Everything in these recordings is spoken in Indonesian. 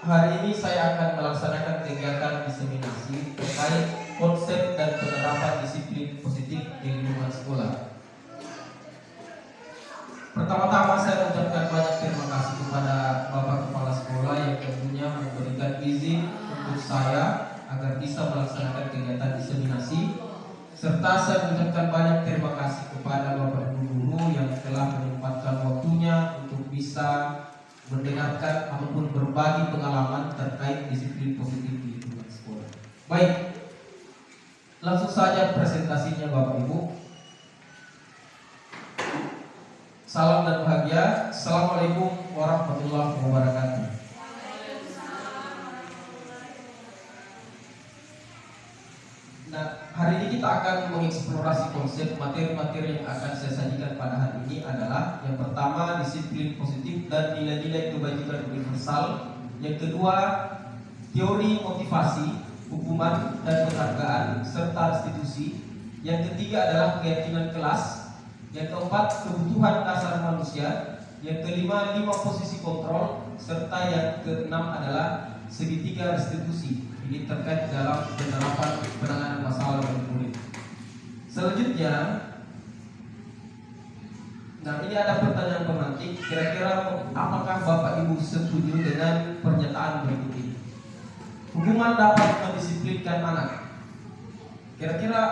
Hari ini saya akan melaksanakan kegiatan diseminasi terkait konsep dan penerapan disiplin positif di lingkungan sekolah. Pertama-tama saya mengucapkan banyak terima kasih kepada Bapak Kepala Sekolah yang tentunya memberikan izin untuk saya agar bisa melaksanakan kegiatan diseminasi, serta saya mengucapkan banyak terima kasih kepada Bapak Ibu Guru yang telah menyempatkan waktunya untuk bisa mendengarkan ataupun berbagi pengalaman terkait disiplin positif di lingkungan sekolah. Baik, langsung saja presentasinya Bapak Ibu. Salam dan bahagia. Assalamualaikum warahmatullahi wabarakatuh. Nah, hari ini kita akan mengeksplorasi konsep materi-materi yang akan saya sajikan pada hari ini adalah yang pertama disiplin positif dan nilai-nilai kebajikan universal. Yang kedua teori motivasi, hukuman dan penghargaan serta restitusi. Yang ketiga adalah keyakinan kelas. Yang keempat kebutuhan dasar manusia. Yang kelima 5 posisi kontrol serta yang keenam adalah segitiga restitusi. Ini terkait dalam penerapan penanganan masalah bagi murid. Selanjutnya, nah ini ada pertanyaan pemantik. Kira-kira apakah Bapak Ibu setuju dengan pernyataan berikut ini? Hukuman dapat mendisiplinkan anak. Kira-kira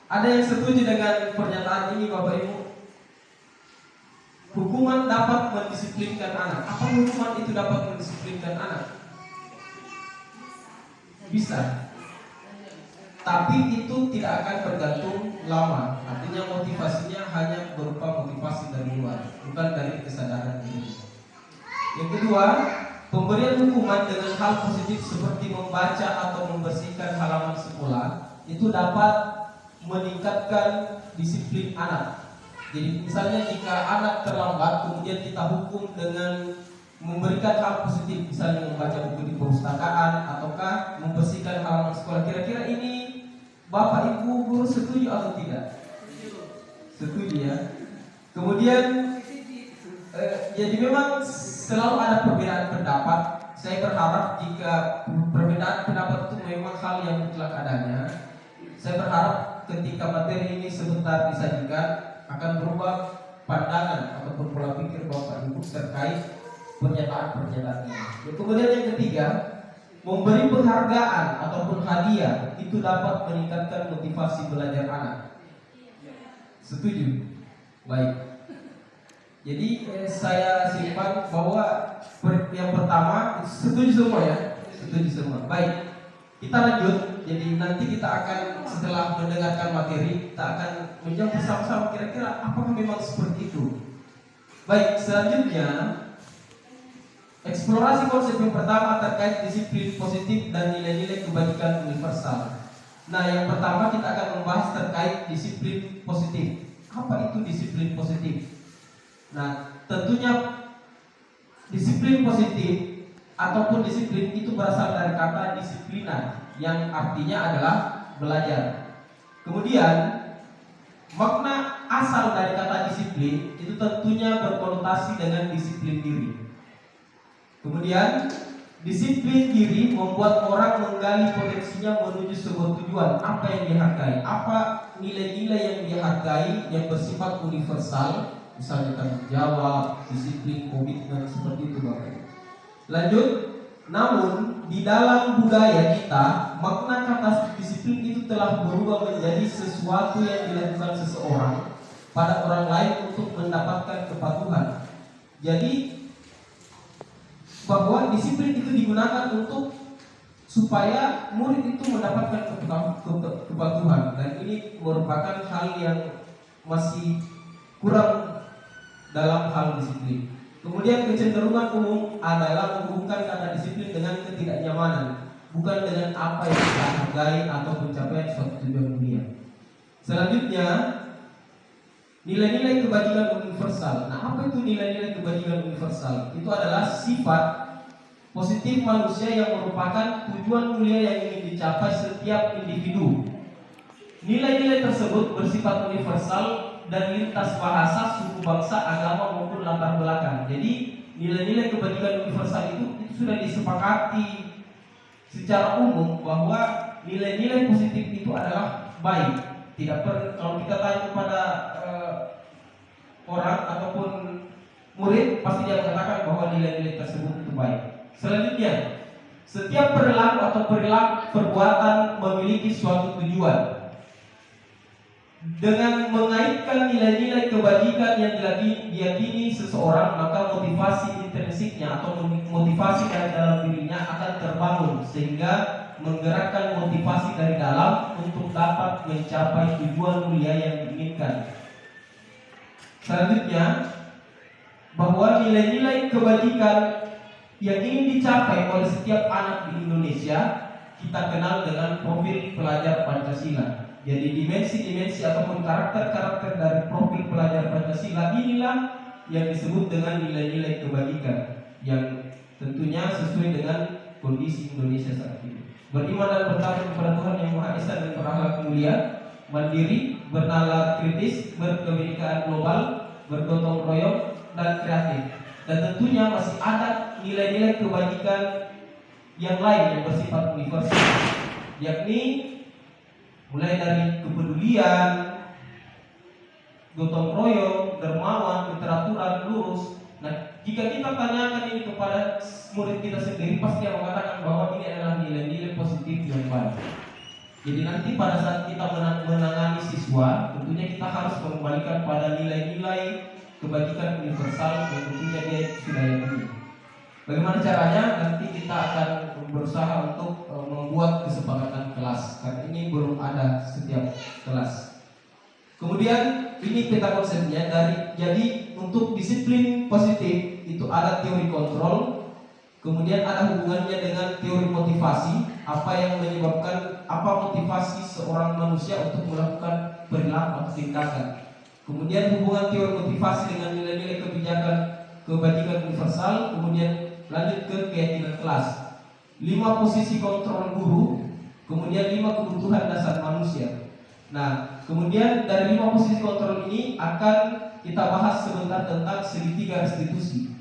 ada yang setuju dengan pernyataan ini Bapak Ibu? Hukuman dapat mendisiplinkan anak. Apa hukuman itu dapat mendisiplinkan anak? Bisa. Tapi itu tidak akan bergantung lama. Artinya motivasinya hanya berupa motivasi dari luar, bukan dari kesadaran diri. Yang kedua, pemberian hukuman dengan hal positif seperti membaca atau membersihkan halaman sekolah itu dapat meningkatkan disiplin anak. Jadi misalnya jika anak terlambat kemudian kita hukum dengan memberikan hal positif, misalnya membaca buku di perpustakaan ataukah membersihkan halaman sekolah. Kira-kira ini Bapak Ibu guru setuju atau tidak? Setuju ya. Kemudian jadi memang selalu ada perbedaan pendapat. Saya berharap jika perbedaan pendapat itu memang hal yang mutlak adanya, saya berharap ketika materi ini sebentar disajikan akan berubah pandangan ataupun pola pikir Bapak Ibu terkait pernyataan-pernyataan ini. Kemudian yang ketiga, memberi penghargaan ataupun hadiah itu dapat meningkatkan motivasi belajar anak. Setuju? Baik. Jadi saya simpan bahwa yang pertama setuju semua ya, setuju semua. Baik, kita lanjut. Jadi nanti kita akan setelah mendengarkan materi kita akan menjawab bersama-sama kira-kira apakah memang seperti itu. Baik, selanjutnya eksplorasi konsep yang pertama terkait disiplin positif dan nilai-nilai kebajikan universal. Nah, yang pertama kita akan membahas terkait disiplin positif. Apa itu disiplin positif? Nah, tentunya disiplin positif ataupun disiplin itu berasal dari kata disiplina yang artinya adalah belajar. Kemudian makna asal dari kata disiplin itu tentunya berkonotasi dengan disiplin diri. Kemudian disiplin diri membuat orang menggali potensinya menuju sebuah tujuan. Apa yang dihargai? Apa nilai-nilai yang dihargai yang bersifat universal? Misalnya tanggung jawab, disiplin, komitmen, seperti itu Bapak. Lanjut, namun di dalam budaya kita makna kata disiplin itu telah berubah menjadi sesuatu yang dilakukan seseorang pada orang lain untuk mendapatkan kepatuhan. Jadi bahwa disiplin itu digunakan untuk supaya murid itu mendapatkan kepatuhan, dan ini merupakan hal yang masih kurang dalam hal disiplin. Kemudian kecenderungan umum adalah menghubungkan kata disiplin dengan ketidaknyamanan, bukan dengan apa yang kita hargai atau pencapaian suatu tujuan mulia. Selanjutnya, nilai-nilai kebajikan universal. Nah, apa itu nilai-nilai kebajikan universal? Itu adalah sifat positif manusia yang merupakan tujuan mulia yang ingin dicapai setiap individu. Nilai-nilai tersebut bersifat universal dan lintas bahasa, suku, bangsa, agama maupun latar belakang. Jadi nilai-nilai kebajikan universal itu sudah disepakati secara umum bahwa nilai-nilai positif itu adalah baik. Tidak kalau kita tanya kepada orang ataupun murid, pasti dia mengatakan bahwa nilai-nilai tersebut itu baik. Selanjutnya, setiap perilaku atau perbuatan memiliki suatu tujuan. Dengan mengaitkan nilai-nilai kebajikan yang diyakini seseorang, maka motivasi intrinsiknya atau motivasi dari dalam dirinya akan terbangun, sehingga menggerakkan motivasi dari dalam untuk dapat mencapai tujuan mulia yang diinginkan. Selanjutnya, bahwa nilai-nilai kebajikan yang ingin dicapai oleh setiap anak di Indonesia kita kenal dengan profil pelajar Pancasila. Jadi dimensi-dimensi ataupun karakter-karakter dari profil pelajar Pancasila inilah yang disebut dengan nilai-nilai kebajikan, yang tentunya sesuai dengan kondisi Indonesia saat ini. Beriman dan bertakwa kepada Tuhan Yang Maha Esa dan berakhlak mulia, mandiri, bernalar kritis, berkebinekaan global, bergotong royong, dan kreatif. Dan tentunya masih ada nilai-nilai kebajikan yang lain yang bersifat universal, yakni mulai dari kepedulian, gotong royong, dermawan, keteraturan, lurus. Nah, jika kita tanyakan ini kepada murid kita sendiri, pasti dia mengatakan bahwa ini adalah nilai-nilai positif yang baik. Jadi nanti pada saat kita menangani siswa, tentunya kita harus mengembalikan pada nilai-nilai kebajikan universal yang tentunya dia sudah yakini. Bagaimana caranya? Nanti kita akan berusaha untuk membuat kesepakatan kelas, karena ini belum ada setiap kelas. Kemudian ini peta konsepnya jadi untuk disiplin positif itu ada teori kontrol, kemudian ada hubungannya dengan teori motivasi, apa yang menyebabkan apa motivasi seorang manusia untuk melakukan perilaku atau tindakan. Kemudian hubungan teori motivasi dengan nilai-nilai kebajikan universal, kemudian lanjut ke keyakinan kelas. 5 posisi kontrol guru, kemudian 5 kebutuhan dasar manusia. Nah, kemudian dari 5 posisi kontrol ini akan kita bahas sebentar tentang segitiga restitusi.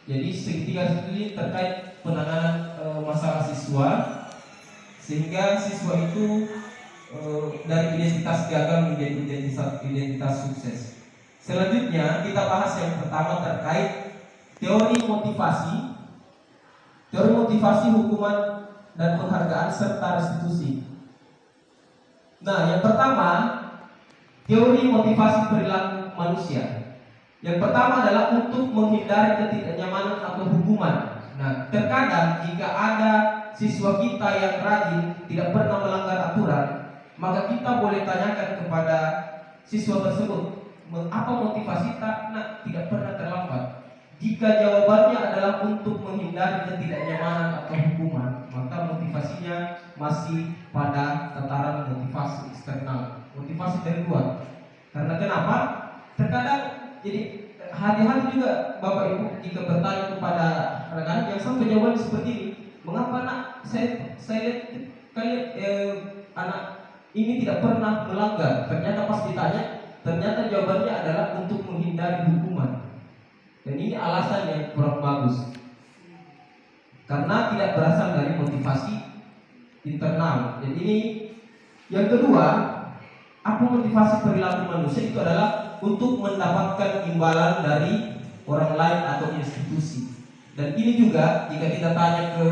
Jadi segitiga restitusi terkait penanganan masalah siswa, sehingga siswa itu dari identitas gagal menjadi identitas sukses. Selanjutnya kita bahas yang pertama terkait teori motivasi. Teori motivasi, hukuman, dan penghargaan serta restitusi. Nah, yang pertama, teori motivasi perilaku manusia. Yang pertama adalah untuk menghindari ketidaknyamanan atau hukuman. Nah, terkadang jika ada siswa kita yang rajin, tidak pernah melanggar aturan, maka kita boleh tanyakan kepada siswa tersebut, apa motivasi tidak pernah terlambat. Jika jawabannya adalah untuk menghindari ketidaknyamanan atau hukuman, maka motivasinya masih pada tataran motivasi eksternal, motivasi dari luar. Karena kenapa? Terkadang jadi hati-hati juga Bapak Ibu jika bertanya kepada anak-anak yang sampai jawaban seperti ini, mengapa nak saya lihat kalian anak ini tidak pernah melanggar. Ternyata pas ditanya, ternyata jawabannya adalah untuk menghindari hukuman. Dan ini alasan yang kurang bagus, karena tidak berasal dari motivasi internal. Jadi ini yang kedua, apa motivasi perilaku manusia itu adalah untuk mendapatkan imbalan dari orang lain atau institusi. Dan ini juga jika kita tanya ke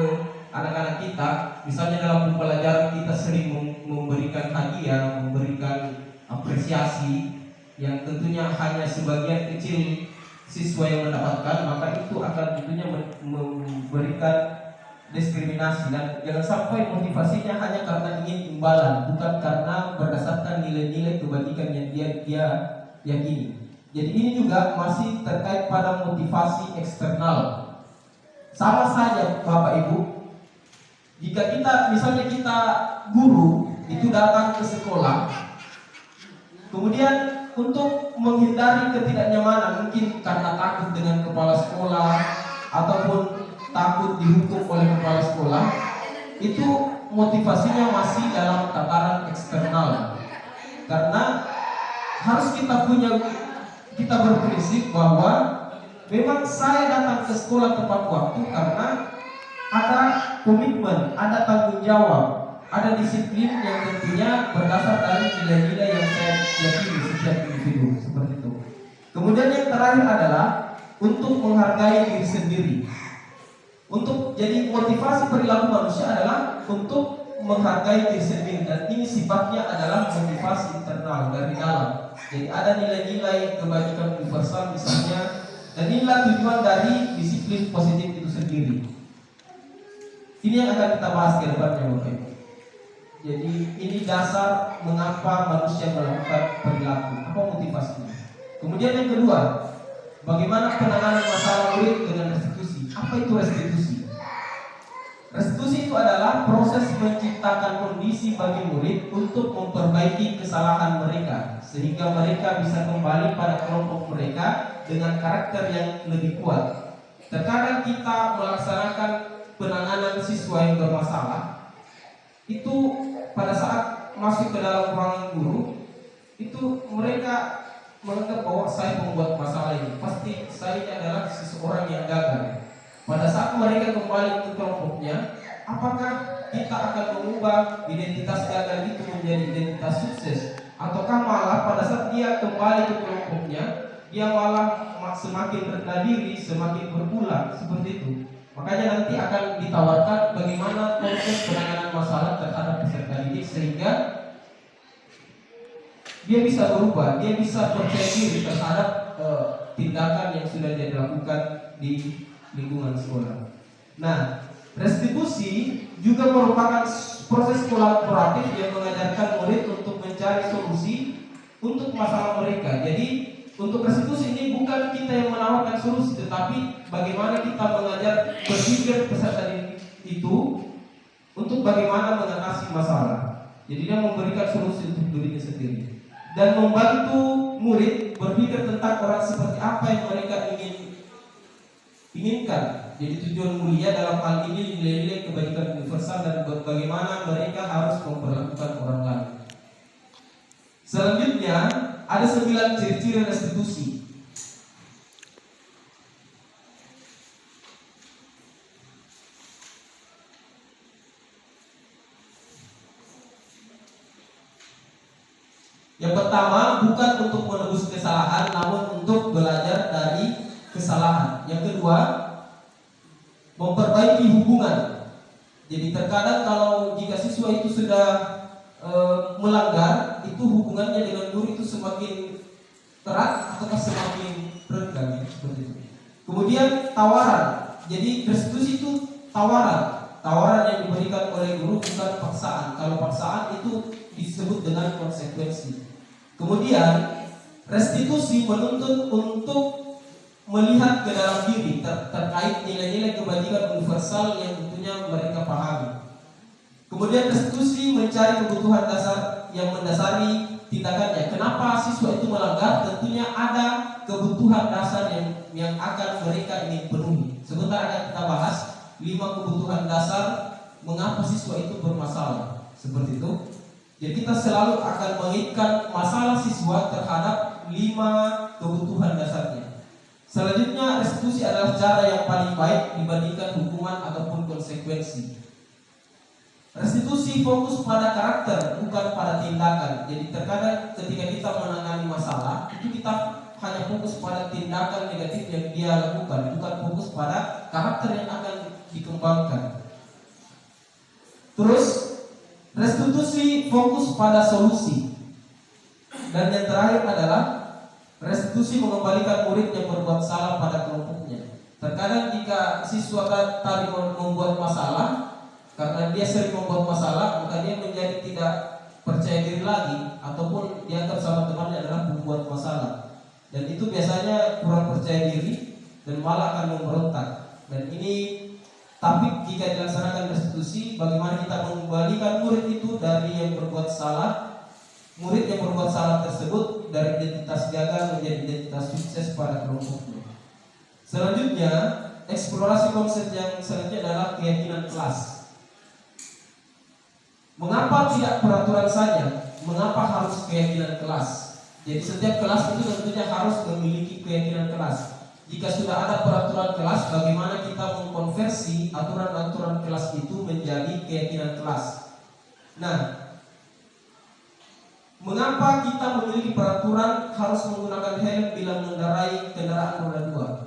anak-anak kita, misalnya dalam pembelajaran kita sering memberikan hadiah, memberikan apresiasi yang tentunya hanya sebagian kecil siswa yang mendapatkan, maka itu akan tentunya memberikan diskriminasi. Dan jangan sampai motivasinya hanya karena ingin imbalan, bukan karena berdasarkan nilai-nilai kebajikan yang dia yakini. Jadi ini juga masih terkait pada motivasi eksternal. Sama saja Bapak Ibu, jika misalnya kita guru itu datang ke sekolah, kemudian untuk menghindari ketidaknyamanan, mungkin karena takut dengan kepala sekolah ataupun takut dihukum oleh kepala sekolah, itu motivasinya masih dalam tataran eksternal. Karena harus kita berprinsip bahwa memang saya datang ke sekolah tepat waktu karena ada komitmen, ada tanggung jawab, ada disiplin yang tentunya berdasar dari nilai-nilai yang saya yakini setiap individu, seperti itu. Kemudian yang terakhir adalah untuk menghargai diri sendiri. Untuk jadi motivasi perilaku manusia adalah untuk menghargai diri sendiri, dan ini sifatnya adalah motivasi internal dari dalam. Jadi ada nilai-nilai kebajikan universal misalnya, dan inilah tujuan dari disiplin positif itu sendiri. Ini yang akan kita bahas ke depannya, Bapak Ibu. Jadi ini dasar mengapa manusia melakukan perilaku, apa motivasinya. Kemudian yang kedua, bagaimana penanganan masalah murid dengan restitusi. Apa itu restitusi? Restitusi itu adalah proses menciptakan kondisi bagi murid untuk memperbaiki kesalahan mereka, sehingga mereka bisa kembali pada kelompok mereka dengan karakter yang lebih kuat. Terkadang kita melaksanakan penanganan siswa yang bermasalah, itu pada saat masuk ke dalam ruangan guru, itu mereka menganggap bahwa saya membuat masalah ini, pasti saya ini adalah seseorang yang gagal. Pada saat mereka kembali ke kelompoknya, apakah kita akan mengubah identitas gagal itu menjadi identitas sukses? Ataukah malah pada saat dia kembali ke kelompoknya, dia malah semakin rendah diri, semakin berpulang, seperti itu. Makanya nanti akan ditawarkan bagaimana konsep penanganan masalah terhadap peserta didik, sehingga dia bisa berubah, dia bisa percaya diri terhadap tindakan yang sudah dia lakukan di lingkungan sekolah. Nah, restitusi juga merupakan proses kolaboratif yang mengajarkan murid untuk mencari solusi untuk masalah mereka. Jadi untuk restitusi ini bukan kita yang menawarkan solusi, tetapi bagaimana kita mengajar berpikir peserta didik itu untuk bagaimana mengatasi masalah. Jadi dia memberikan solusi untuk dirinya sendiri dan membantu murid berpikir tentang orang seperti apa yang mereka inginkan. Jadi tujuan mulia dalam hal ini nilai-nilai kebajikan universal dan bagaimana mereka harus memperlakukan orang lain. Selanjutnya ada 9 ciri-ciri restitusi. Yang pertama, bukan untuk menebus kesalahan, namun untuk belajar dari kesalahan. Yang kedua, memperbaiki hubungan. Jadi terkadang kalau jika siswa itu sudah melanggar, itu hubungannya dengan guru itu semakin erat atau semakin renggang, seperti itu. Kemudian tawaran. Jadi restitusi itu tawaran yang diberikan oleh guru, bukan paksaan. Kalau paksaan itu disebut dengan konsekuensi. Kemudian restitusi menuntut untuk melihat ke dalam diri terkait nilai-nilai kebajikan universal yang tentunya mereka pahami. Kemudian restitusi mencari kebutuhan dasar yang mendasari tindakannya. Kenapa siswa itu melanggar? Tentunya ada kebutuhan dasar yang akan mereka ingin penuhi. Sebentar akan kita bahas 5 kebutuhan dasar mengapa siswa itu bermasalah, seperti itu. Jadi kita selalu akan mengaitkan masalah siswa terhadap 5 kebutuhan dasarnya. Selanjutnya, restitusi adalah cara yang paling baik dibandingkan hukuman ataupun konsekuensi. Restitusi fokus pada karakter, bukan pada tindakan. Jadi terkadang ketika kita menangani masalah, itu kita hanya fokus pada tindakan negatif yang dia lakukan, bukan fokus pada karakter yang akan dikembangkan. Terus, restitusi fokus pada solusi. Dan yang terakhir adalah restitusi mengembalikan murid yang berbuat salah pada kelompoknya. Terkadang jika siswa tadi membuat masalah, karena dia sering membuat masalah, maka dia menjadi tidak percaya diri lagi, ataupun dianggap sama temannya adalah membuat masalah. Dan itu biasanya kurang percaya diri dan malah akan memberontak. Dan ini, tapi jika dilaksanakan restitusi, bagaimana kita mengembalikan murid itu dari yang berbuat salah, murid yang berbuat salah tersebut dari identitas gagal menjadi identitas sukses pada kelompoknya. Selanjutnya, eksplorasi konsep yang selanjutnya adalah keyakinan kelas. Mengapa tidak peraturan saja? Mengapa harus keyakinan kelas? Jadi setiap kelas itu tentunya harus memiliki keyakinan kelas. jika sudah ada peraturan kelas, bagaimana kita mengkonversi aturan-aturan kelas itu menjadi keyakinan kelas. Nah, mengapa kita memiliki peraturan harus menggunakan helm bila mengendarai kendaraan roda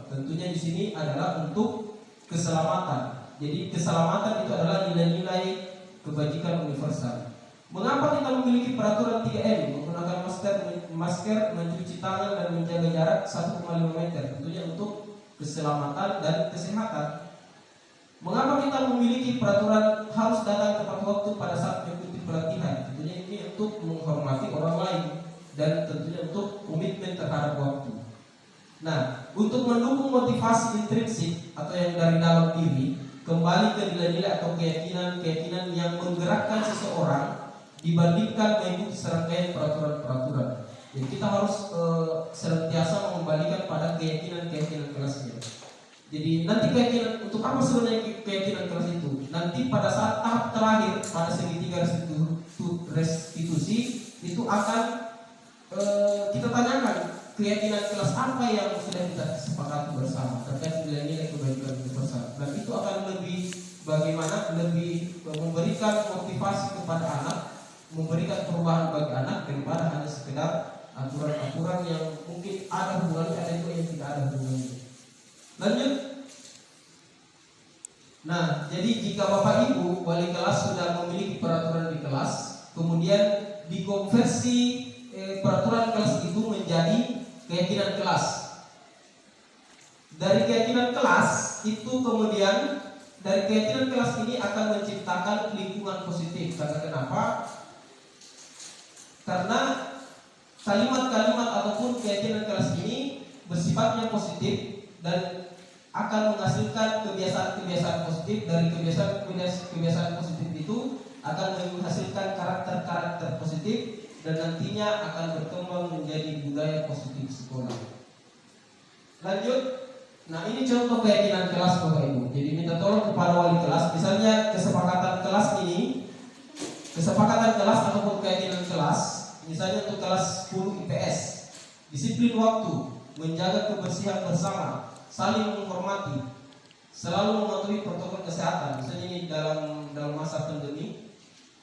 2? Tentunya di sini adalah untuk keselamatan. Jadi keselamatan itu adalah nilai-nilai kebajikan universal. Mengapa kita memiliki peraturan 3M, menggunakan masker, mencuci tangan dan menjaga jarak 1,5 meter? Tentunya untuk keselamatan dan kesehatan. Mengapa kita memiliki peraturan harus datang tepat waktu pada saat mengikuti pelatihan? Tentunya ini untuk menghormati orang lain dan tentunya untuk komitmen terhadap waktu. Nah, untuk mendukung motivasi intrinsik atau yang dari dalam diri, kembali ke nilai-nilai atau keyakinan yang menggerakkan seseorang dibandingkan mengikuti serangkaian peraturan-peraturan. Jadi kita harus senantiasa mengembalikan pada keyakinan kelasnya. Jadi nanti keyakinan, untuk apa sebenarnya keyakinan kelas itu? Nanti pada saat tahap terakhir pada segitiga restitusi itu akan kita tanyakan keyakinan kelas apa yang sudah kita sepakati bersama terkait nilai-nilai kebaikan universal. Dan itu akan lebih memberikan motivasi kepada anak, memberikan perubahan bagi anak daripada hanya sekedar aturan-aturan yang mungkin ada hubungannya, ada juga yang tidak ada hubungannya. Lanjut. Nah, jadi jika Bapak Ibu wali kelas sudah memiliki peraturan di kelas, kemudian dikonversi peraturan kelas itu menjadi keyakinan kelas. Dari keyakinan kelas itu kemudian dari keyakinan kelas ini akan menciptakan lingkungan positif. Karena kenapa? Karena kalimat-kalimat ataupun keyakinan kelas ini bersifatnya positif dan akan menghasilkan kebiasaan-kebiasaan positif. Dari kebiasaan positif itu akan menghasilkan karakter-karakter positif dan nantinya akan berkembang menjadi budaya positif sekolah. Lanjut. Nah, ini contoh keyakinan kelas Bapak Ibu. Jadi minta tolong kepada wali kelas, misalnya kesepakatan kelas ataupun keyakinan kelas, misalnya untuk kelas 10 IPS, disiplin waktu, menjaga kebersihan bersama, saling menghormati, selalu mematuhi protokol kesehatan. Misalnya ini dalam masa pandemi,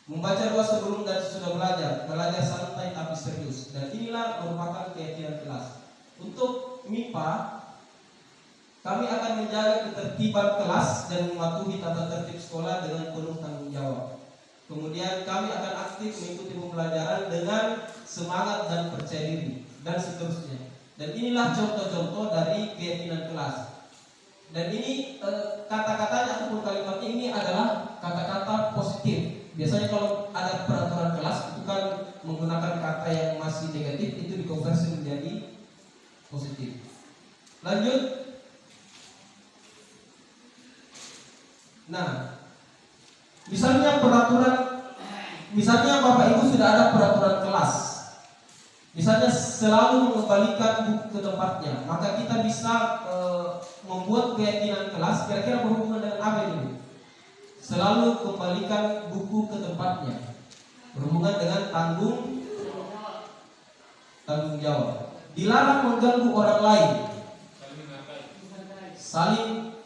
membaca doa sebelum dan sesudah belajar santai tapi serius. Dan inilah merupakan keyakinan kelas. Untuk MIPA, kami akan menjaga ketertiban kelas dan mematuhi tata tertib sekolah dengan penuh tanggung jawab. Kemudian kami akan aktif mengikuti pembelajaran dengan semangat dan percaya diri dan seterusnya. Dan inilah contoh-contoh dari keyakinan kelas. Dan ini kata-katanya ataupun kalimatnya ini adalah kata-kata positif. Biasanya kalau ada peraturan kelas itu kan menggunakan kata yang masih negatif, itu dikonversi menjadi positif. Lanjut. Nah, misalnya Bapak Ibu sudah ada peraturan kelas, misalnya selalu mengembalikan buku ke tempatnya, maka kita bisa membuat keyakinan kelas kira-kira berhubungan dengan apa ini? Selalu kembalikan buku ke tempatnya, berhubungan dengan tanggung jawab. Dilarang mengganggu orang lain, saling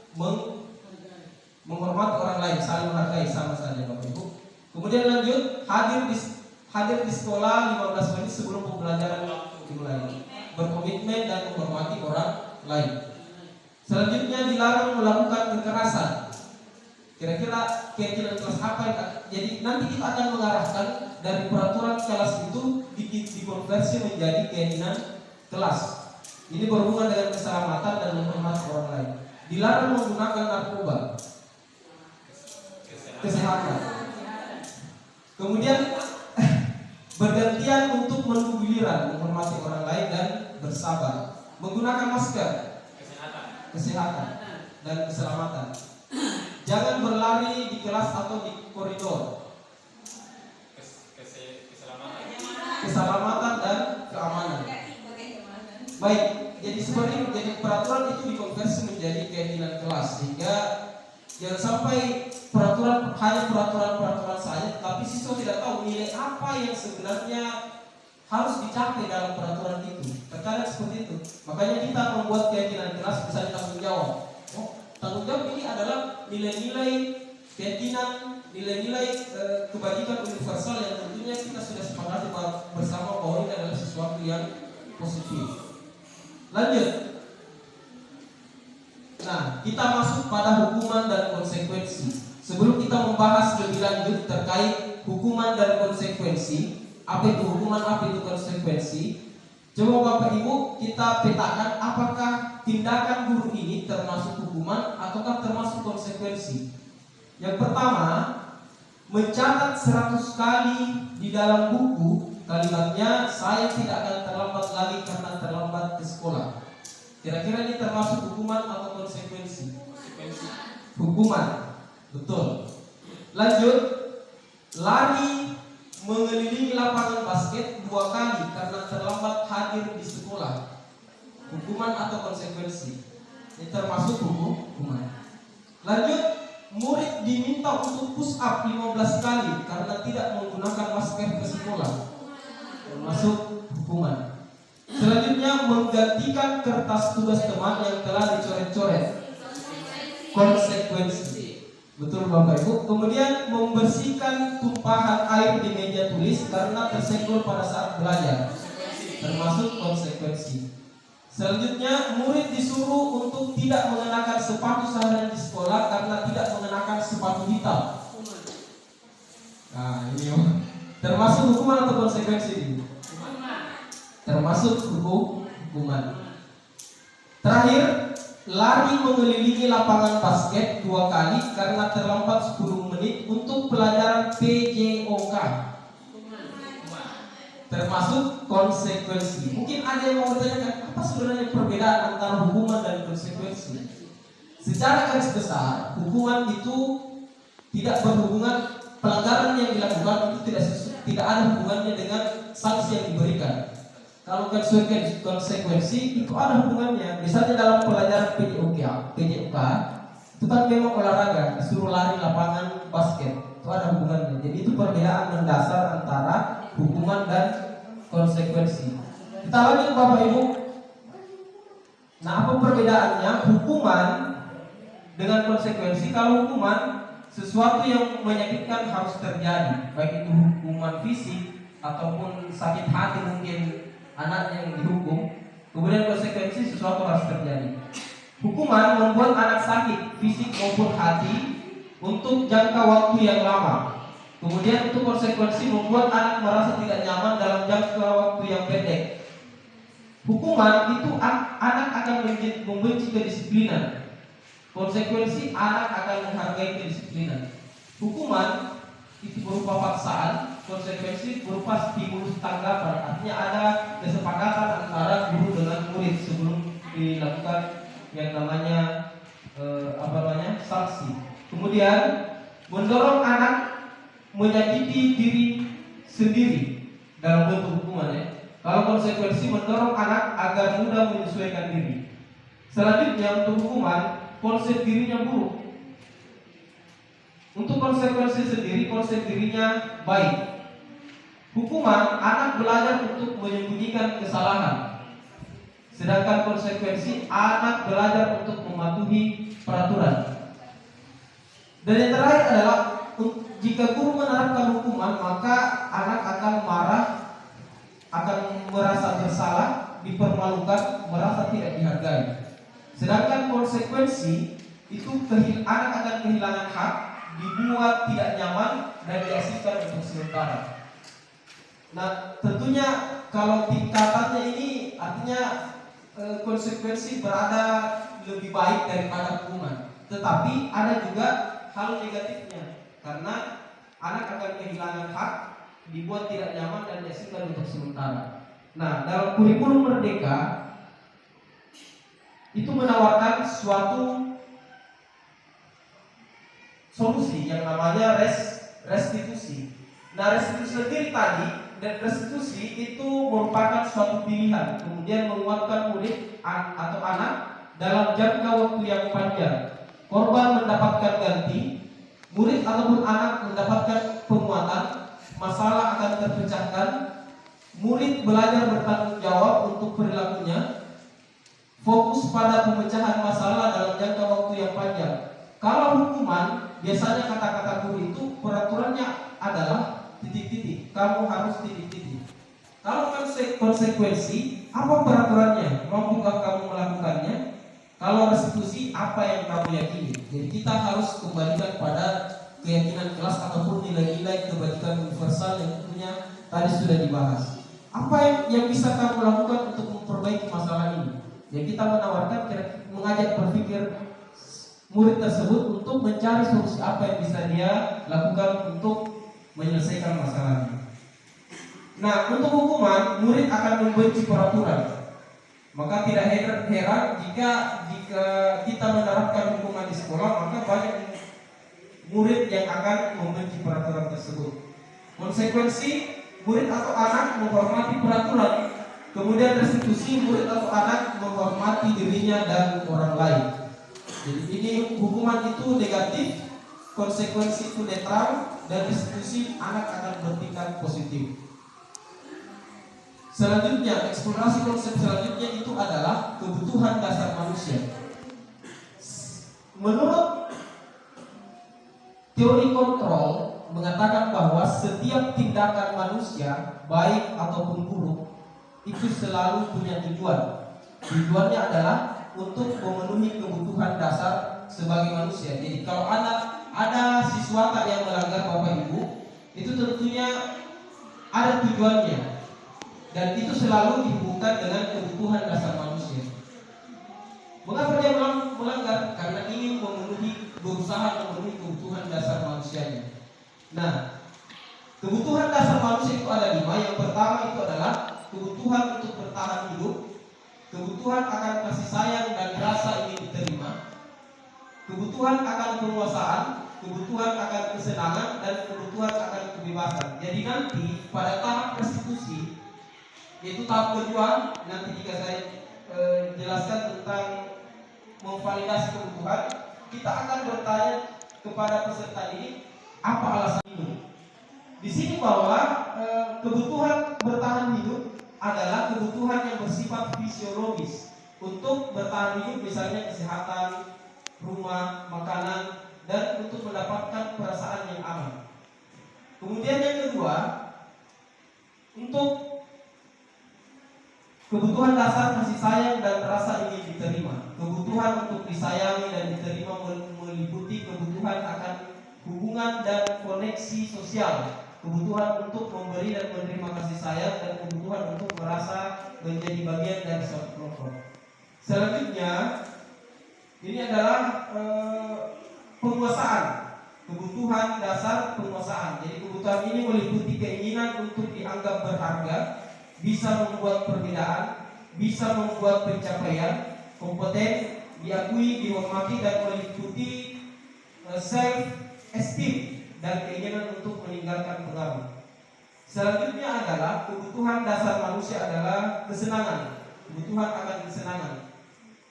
menghormati orang lain, saling menghargai, sama saja Bapak Ibu. Kemudian lanjut, hadir di sekolah 15 menit sebelum pembelajaran dimulai, berkomitmen dan menghormati orang lain. Selanjutnya dilarang melakukan kekerasan. Kira-kira keyakinan kelas apa yang jadi nanti kita akan mengarahkan dari peraturan kelas itu dikonversi menjadi keyakinan kelas. Ini berhubungan dengan keselamatan dan menghormati orang lain. Dilarang menggunakan narkoba, kesehatan. Kemudian bergantian untuk menunggu giliran, menghormati orang lain dan bersabar. Menggunakan masker, kesehatan dan keselamatan. Jangan berlari di kelas atau di koridor. Keselamatan dan keamanan. Baik, jadi seperti itu. Jadi peraturan itu dikonversi menjadi keyakinan kelas, sehingga jangan sampai hanya peraturan saja, tapi siswa tidak tahu nilai apa yang sebenarnya harus dicapai dalam peraturan itu. Terkadang seperti itu. Makanya kita membuat keyakinan kelas nilai-nilai keyakinan, nilai-nilai kebajikan universal yang tentunya kita sudah sepakati bersama bahwa ini adalah sesuatu yang positif. Lanjut. Nah, kita masuk pada hukuman dan konsekuensi. Sebelum kita membahas lebih lanjut terkait hukuman dan konsekuensi, apa itu hukuman, apa itu konsekuensi, coba Bapak Ibu kita petakan apakah tindakan guru ini termasuk hukuman ataukah termasuk konsekuensi. Yang pertama, mencatat 100 kali di dalam buku kalimatnya saya tidak akan terlambat lagi karena terlambat ke sekolah. Kira-kira ini termasuk hukuman atau konsekuensi? Hukuman. Betul. Lanjut, lari mengelilingi lapangan basket 2 kali karena terlambat hadir di sekolah. Hukuman atau konsekuensi? Ini termasuk hukuman. Lanjut, murid diminta untuk push up 15 kali karena tidak menggunakan masker ke sekolah. Termasuk hukuman. Selanjutnya, menggantikan kertas tugas teman yang telah dicoret-coret. Konsekuensi. Betul Bapak Ibu. Kemudian membersihkan tumpahan air di meja tulis karena tersenggol pada saat belajar. Termasuk konsekuensi. Selanjutnya, murid disuruh untuk tidak mengenakan sepatu seharian di sekolah karena tidak mengenakan sepatu hitam. Nah, ini termasuk hukuman atau konsekuensi ini? Termasuk hukuman. Terakhir, lari mengelilingi lapangan basket 2 kali karena terlambat 10 menit untuk pelajaran PJOK. Termasuk konsekuensi. Mungkin ada yang mau bertanya, apa sebenarnya perbedaan antara hukuman dan konsekuensi? Secara garis besar, hukuman itu tidak berhubungan, pelanggaran yang dilakukan itu tidak ada hubungannya dengan sanksi yang diberikan. Kalau konsekuensi itu ada hubungannya. Misalnya dalam pelajaran PJOK itu kan memang olahraga, disuruh lari lapangan basket, itu ada hubungannya. Jadi itu perbedaan mendasar antara hukuman dan konsekuensi. Kita lanjut Bapak Ibu. Nah, apa perbedaannya hukuman dengan konsekuensi? Kalau hukuman, sesuatu yang menyakitkan harus terjadi, baik itu hukuman fisik ataupun sakit hati mungkin anak yang dihukum. Kemudian konsekuensi, sesuatu harus terjadi. Hukuman membuat anak sakit fisik maupun hati untuk jangka waktu yang lama. Kemudian untuk konsekuensi membuat anak merasa tidak nyaman dalam jangka waktu yang pendek. Hukuman itu anak akan membenci kedisiplinan. Konsekuensi, anak akan menghargai kedisiplinan. Hukuman itu berupa paksaan, konsekuensi berupa stimulus tanggapan. Artinya ada kesepakatan antara guru dengan murid sebelum dilakukan yang namanya sanksi. Kemudian mendorong anak menyakiti diri sendiri dalam bentuk hukuman ya. Kalau konsekuensi mendorong anak agar mudah menyesuaikan diri. Selanjutnya untuk hukuman, konsep dirinya buruk. Untuk konsekuensi sendiri, konsep dirinya baik. Hukuman, anak belajar untuk menyembunyikan kesalahan. Sedangkan konsekuensi, anak belajar untuk mematuhi peraturan. Dan yang terakhir adalah, jika guru menerapkan hukuman, maka anak akan marah, akan merasa bersalah, dipermalukan, merasa tidak dihargai. Sedangkan konsekuensi, itu anak akan kehilangan hak, dibuat tidak nyaman, dan diasingkan untuk sementara. Nah, tentunya kalau tingkatannya ini artinya konsekuensi berada lebih baik daripada hukuman. Tetapi ada juga hal negatifnya, karena anak akan kehilangan hak, dibuat tidak nyaman, dan diasingkan untuk sementara. Nah, dalam kurikulum Merdeka itu menawarkan suatu solusi yang namanya restitusi. Nah, restitusi sendiri tadi, dan restitusi itu merupakan suatu pilihan, kemudian menguatkan murid atau anak dalam jangka waktu yang panjang. Korban mendapatkan ganti, murid ataupun anak mendapatkan penguatan, masalah akan terpecahkan, murid belajar bertanggung jawab untuk perilakunya, fokus pada pemecahan masalah dalam jangka waktu yang panjang. Kalau hukuman, biasanya kata-kata guru itu peraturannya adalah titik-titik. Kamu harus titik-titik. Kalau konsekuensi, apa peraturannya? Mampukah kamu melakukannya? Kalau restitusi, apa yang kamu yakini? Jadi kita harus kembalikan pada keyakinan kelas ataupun nilai-nilai kebajikan universal yang tentunya tadi sudah dibahas. Apa yang bisa kamu lakukan untuk memperbaiki masalah ini? Ya kita menawarkan, mengajak berpikir murid tersebut untuk mencari solusi apa yang bisa dia lakukan untuk menyelesaikan masalahnya. Nah, untuk hukuman, murid akan membenci peraturan. Maka tidak heran jika kita menerapkan hukuman di sekolah, maka banyak murid yang akan membenci peraturan tersebut. Konsekuensi, murid atau anak menghormati peraturan. Kemudian restitusi, murid atau anak menghormati dirinya dan orang lain. Jadi ini hukuman itu negatif, konsekuensi itu netral, dan restitusi anak akan bertingkat positif. Selanjutnya, eksplorasi konsep selanjutnya itu adalah kebutuhan dasar manusia. Menurut teori kontrol mengatakan bahwa setiap tindakan manusia, baik ataupun buruk, itu selalu punya tujuan. Tujuannya adalah untuk memenuhi kebutuhan dasar sebagai manusia. Jadi kalau ada siswa yang melanggar Bapak Ibu, itu tentunya ada tujuannya. Dan itu selalu dihubungkan dengan kebutuhan dasar manusia. Mengapa dia melanggar? Karena ingin berusaha memenuhi kebutuhan dasar manusianya. Nah, kebutuhan dasar manusia itu ada 5. Yang pertama itu adalah kebutuhan untuk bertahan hidup, kebutuhan akan kasih sayang dan rasa ingin diterima, kebutuhan akan penguasaan, kebutuhan akan kesenangan, dan kebutuhan akan kebebasan. Jadi nanti pada tahap restitusi, yaitu tahap kedua, nanti jika saya jelaskan tentang memvalidasi kebutuhan, kita akan bertanya kepada peserta ini apa alasan hidup. Di sini bahwa kebutuhan bertahan hidup adalah kebutuhan yang bersifat fisiologis untuk bertahan hidup, misalnya kesehatan, rumah, makanan, dan untuk mendapatkan perasaan yang aman. Kemudian yang kedua, untuk kebutuhan dasar kasih sayang dan rasa ingin diterima. Kebutuhan untuk disayangi dan diterima meliputi kebutuhan akan hubungan dan koneksi sosial, kebutuhan untuk memberi dan menerima kasih sayang, dan kebutuhan untuk merasa menjadi bagian dari suatu kelompok. Selanjutnya, ini adalah penguasaan, kebutuhan dasar penguasaan. Jadi kebutuhan ini meliputi keinginan untuk dianggap berharga, bisa membuat perbedaan, bisa membuat pencapaian, kompeten, diakui, dihormati, dan meliputi self-esteem dan keinginan untuk meninggalkan pengaruh. Selanjutnya adalah kebutuhan dasar manusia adalah kesenangan, kebutuhan akan kesenangan.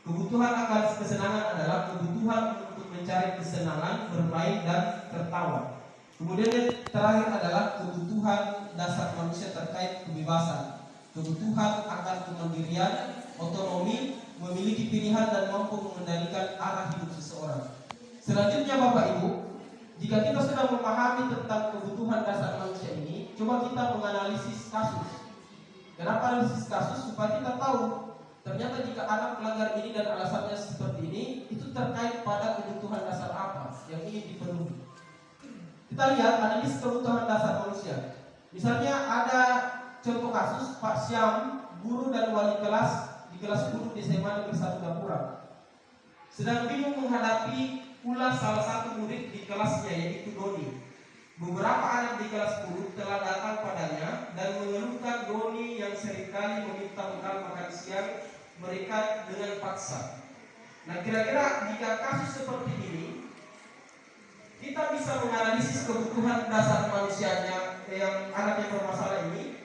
Kebutuhan akan kesenangan adalah kebutuhan untuk mencari kesenangan, bermain, dan tertawa. Kemudian yang terakhir adalah kebutuhan dasar manusia terkait kebebasan. Kebutuhan akan kemandirian, otonomi, memiliki pilihan, dan mampu mengendalikan arah hidup seseorang. Selanjutnya Bapak Ibu, jika kita sudah memahami tentang kebutuhan dasar manusia ini, coba kita menganalisis kasus. Kenapa analisis kasus? Supaya kita tahu ternyata jika anak melanggar ini dan alasannya seperti ini, itu terkait pada kebutuhan dasar apa yang ingin dipenuhi. Kita lihat analisis kebutuhan dasar manusia. Misalnya ada contoh kasus Pak Syam, guru dan wali kelas di kelas 10 di SMA Negeri 1 Gapura, sedang bingung menghadapi pula salah satu murid di kelasnya, yaitu Doni. Beberapa anak di kelas 10 telah datang padanya dan mengeluhkan Doni yang seringkali meminta bekal makan siang mereka dengan paksa. Nah, kira-kira jika kasus seperti ini, kita bisa menganalisis kebutuhan dasar manusianya yang anak yang bermasalah ini.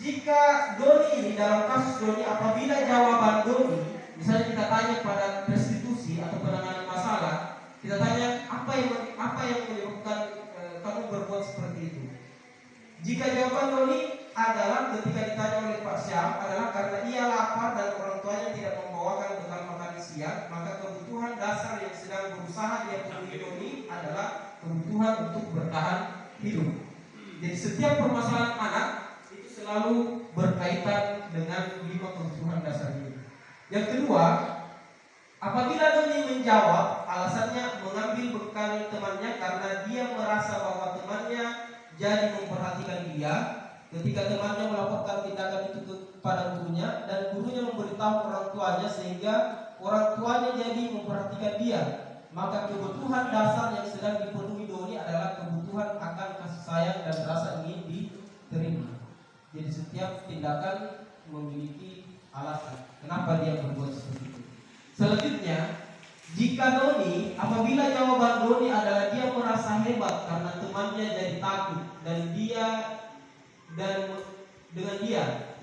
Jika Doni ini, dalam kasus Doni, apabila jawaban Doni, misalnya kita tanya pada restitusi atau penanganan masalah, kita tanya apa yang menyebabkan kamu berbuat seperti itu. Jika jawaban Doni adalah ketika ditanya oleh Pak Syam adalah karena ia lapar dan orang tuanya tidak membawakan bekal makan siang, maka kebutuhan dasar adalah kebutuhan untuk bertahan hidup. Jadi setiap permasalahan anak itu selalu berkaitan dengan 5 kebutuhan dasar hidup. Yang kedua, apabila Doni menjawab, alasannya mengambil bekal temannya karena dia merasa bahwa temannya jadi memperhatikan dia. Ketika temannya melaporkan tindakan itu kepada gurunya dan gurunya memberitahu orang tuanya sehingga orang tuanya jadi memperhatikan dia, maka kebutuhan dasar yang sedang dipenuhi Doni adalah kebutuhan akan kasih sayang dan rasa ingin diterima. Jadi setiap tindakan memiliki alasan kenapa dia berbuat seperti itu. Selanjutnya, jika Doni, apabila jawaban Doni adalah dia merasa hebat karena temannya jadi takut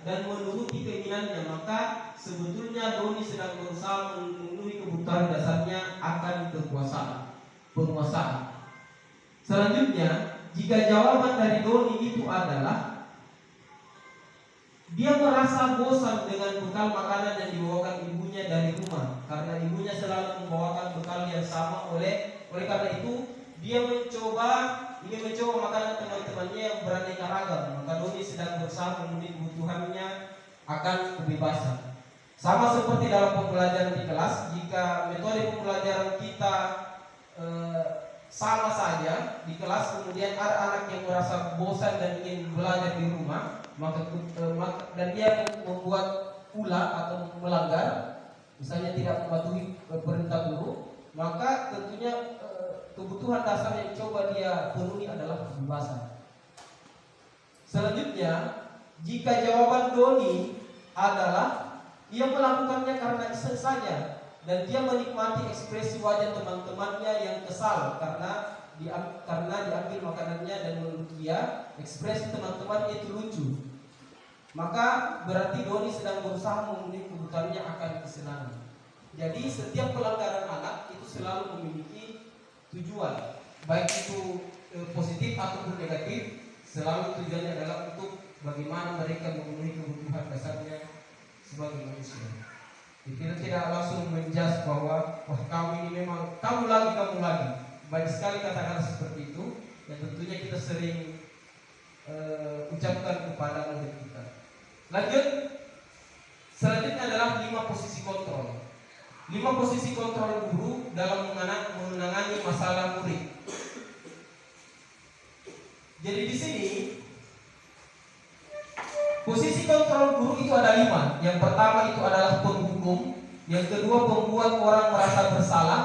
dan menuruti keinginannya, maka sebetulnya Doni sedang berusaha memenuhi kebutuhan dasarnya akan penguasaan. Selanjutnya, jika jawaban dari Doni itu adalah dia merasa bosan dengan bekal makanan yang dibawakan ibunya dari rumah karena ibunya selalu membawakan bekal yang sama, oleh karena itu dia ingin mencoba makanan teman-temannya yang beraneka ragam. Maka Doni sedang berusaha memenuhi kebutuhannya akan kebebasan. Sama seperti dalam pembelajaran di kelas, jika metode pembelajaran kita sama saja di kelas, kemudian ada anak yang merasa bosan dan ingin belajar di rumah, dan dia membuat ulah atau melanggar, misalnya tidak mematuhi perintah guru, maka tentunya kebutuhan dasar yang coba dia penuhi adalah kebebasan. Selanjutnya, jika jawaban Doni adalah ia melakukannya karena iseng saja dan dia menikmati ekspresi wajah teman-temannya yang kesal karena diambil makanannya dan menurut dia ekspresi teman-temannya itu lucu, maka berarti Doni sedang berusaha memenuhi kebutuhannya akan kesenangan. Jadi setiap pelanggaran anak itu selalu memiliki tujuan, baik itu positif ataupun negatif, selalu tujuannya adalah untuk bagaimana mereka memenuhi kebutuhan dasarnya sebagai manusia. Kita tidak langsung menjudge bahwa wah kamu ini memang kamu lagi. Banyak sekali kata-kata seperti itu yang tentunya kita sering ucapkan kepada murid kita. Lanjut, selanjutnya adalah 5 posisi kontrol. 5 posisi kontrol guru dalam menangani masalah murid. Jadi di sini posisi kontrol guru itu ada 5. Yang pertama itu adalah penghukum, yang kedua membuat orang merasa bersalah,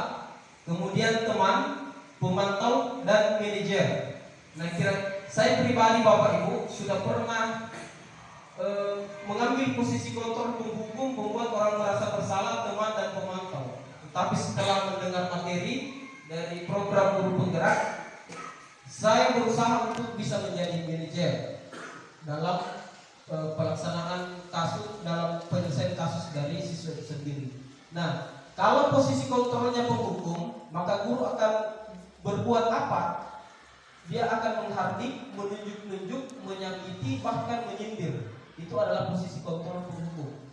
kemudian teman, pemantau, dan manajer. Nah, saya pribadi Bapak Ibu sudah pernah mengambil posisi kontrol penghukum, membuat orang merasa bersalah, teman, dan pemantau. Tetapi setelah mendengar materi dari program guru penggerak, saya berusaha untuk bisa menjadi manajer dalam pelaksanaan kasus, dalam penyelesaian kasus dari siswa sendiri. Nah, kalau posisi kontrolnya penghukum, maka guru akan berbuat apa? Dia akan menghardik, menunjuk-nunjuk, menyakiti, bahkan menyindir. Itu adalah posisi kontrol penghukum.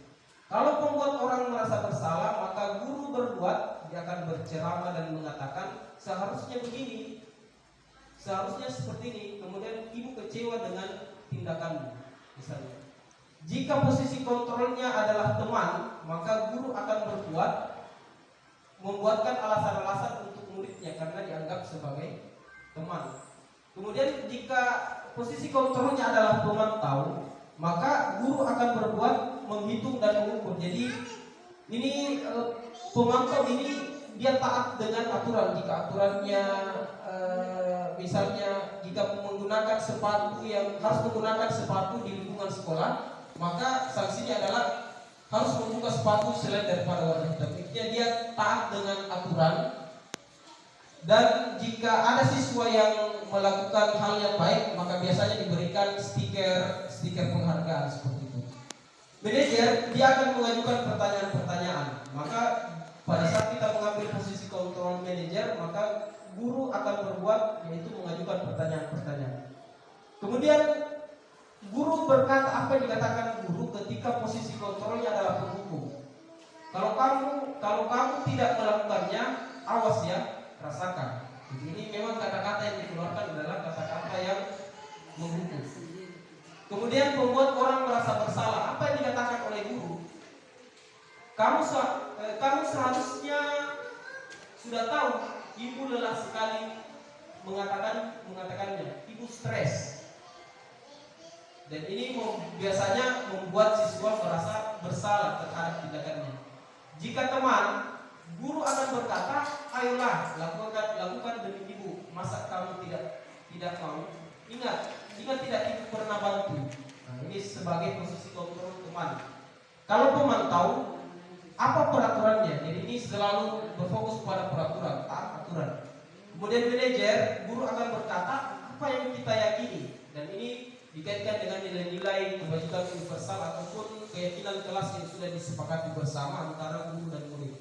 Kalau membuat orang merasa bersalah, maka guru berbuat, dia akan berceramah dan mengatakan seharusnya begini, seharusnya seperti ini. Kemudian ibu kecewa dengan tindakanmu, misalnya. Jika posisi kontrolnya adalah teman, maka guru akan membuatkan alasan-alasan untuk muridnya karena dianggap sebagai teman. Kemudian jika posisi kontrolnya adalah pemantau, maka guru akan berbuat menghitung dan mengukur. Jadi ini pemantau ini dia taat dengan aturan. Jika aturannya misalnya jika menggunakan sepatu yang harus menggunakan sepatu di lingkungan sekolah, maka sanksinya adalah harus membuka sepatu selain daripada warna hitam. Dia taat dengan aturan. Dan jika ada siswa yang melakukan hal yang baik, maka biasanya diberikan stiker penghargaan seperti itu. Manajer dia akan mengajukan pertanyaan-pertanyaan. Maka pada saat kita mengambil posisi kontrol manajer, maka guru akan berbuat yaitu mengajukan pertanyaan-pertanyaan. Kemudian guru berkata apa yang dikatakan guru ketika posisi kontrolnya adalah penghukum. Kalau kamu tidak melakukannya, awas ya, rasakan. Jadi ini Kemudian membuat orang merasa bersalah. Apa yang dikatakan oleh guru? Kamu seharusnya sudah tahu ibu lelah sekali mengatakannya. Ibu stres. Dan ini biasanya membuat siswa merasa bersalah terhadap tindakannya. Jika teman, guru akan berkata, ayolah lakukan demi ibu. Masa kamu tidak mau? Ingat tidak ibu pernah bantu. Nah, ini sebagai posisi kontrol teman. Kalau teman tahu apa peraturannya, jadi ini selalu berfokus pada peraturan, taat aturan. Kemudian manajer, guru akan berkata apa yang kita yakini, dan ini dikaitkan dengan nilai-nilai kebajikan universal ataupun keyakinan kelas yang sudah disepakati bersama antara guru dan murid.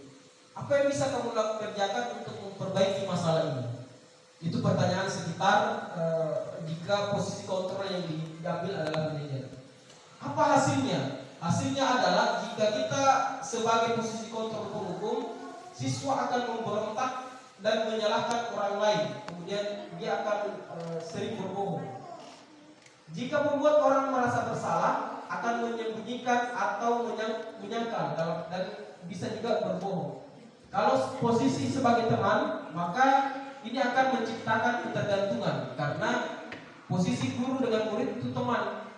Apa yang bisa kamu kerjakan untuk memperbaiki masalah ini? Itu pertanyaan sekitar jika posisi kontrol yang diambil adalah manajer. Apa hasilnya? Hasilnya adalah jika kita sebagai posisi kontrol penghukum, siswa akan memberontak dan menyalahkan orang lain. Kemudian dia akan sering berbohong. Jika membuat orang merasa bersalah, akan menyembunyikan atau menyangkal dan bisa juga berbohong. Kalau posisi sebagai teman, maka ini akan menciptakan ketergantungan karena posisi guru dengan murid itu teman.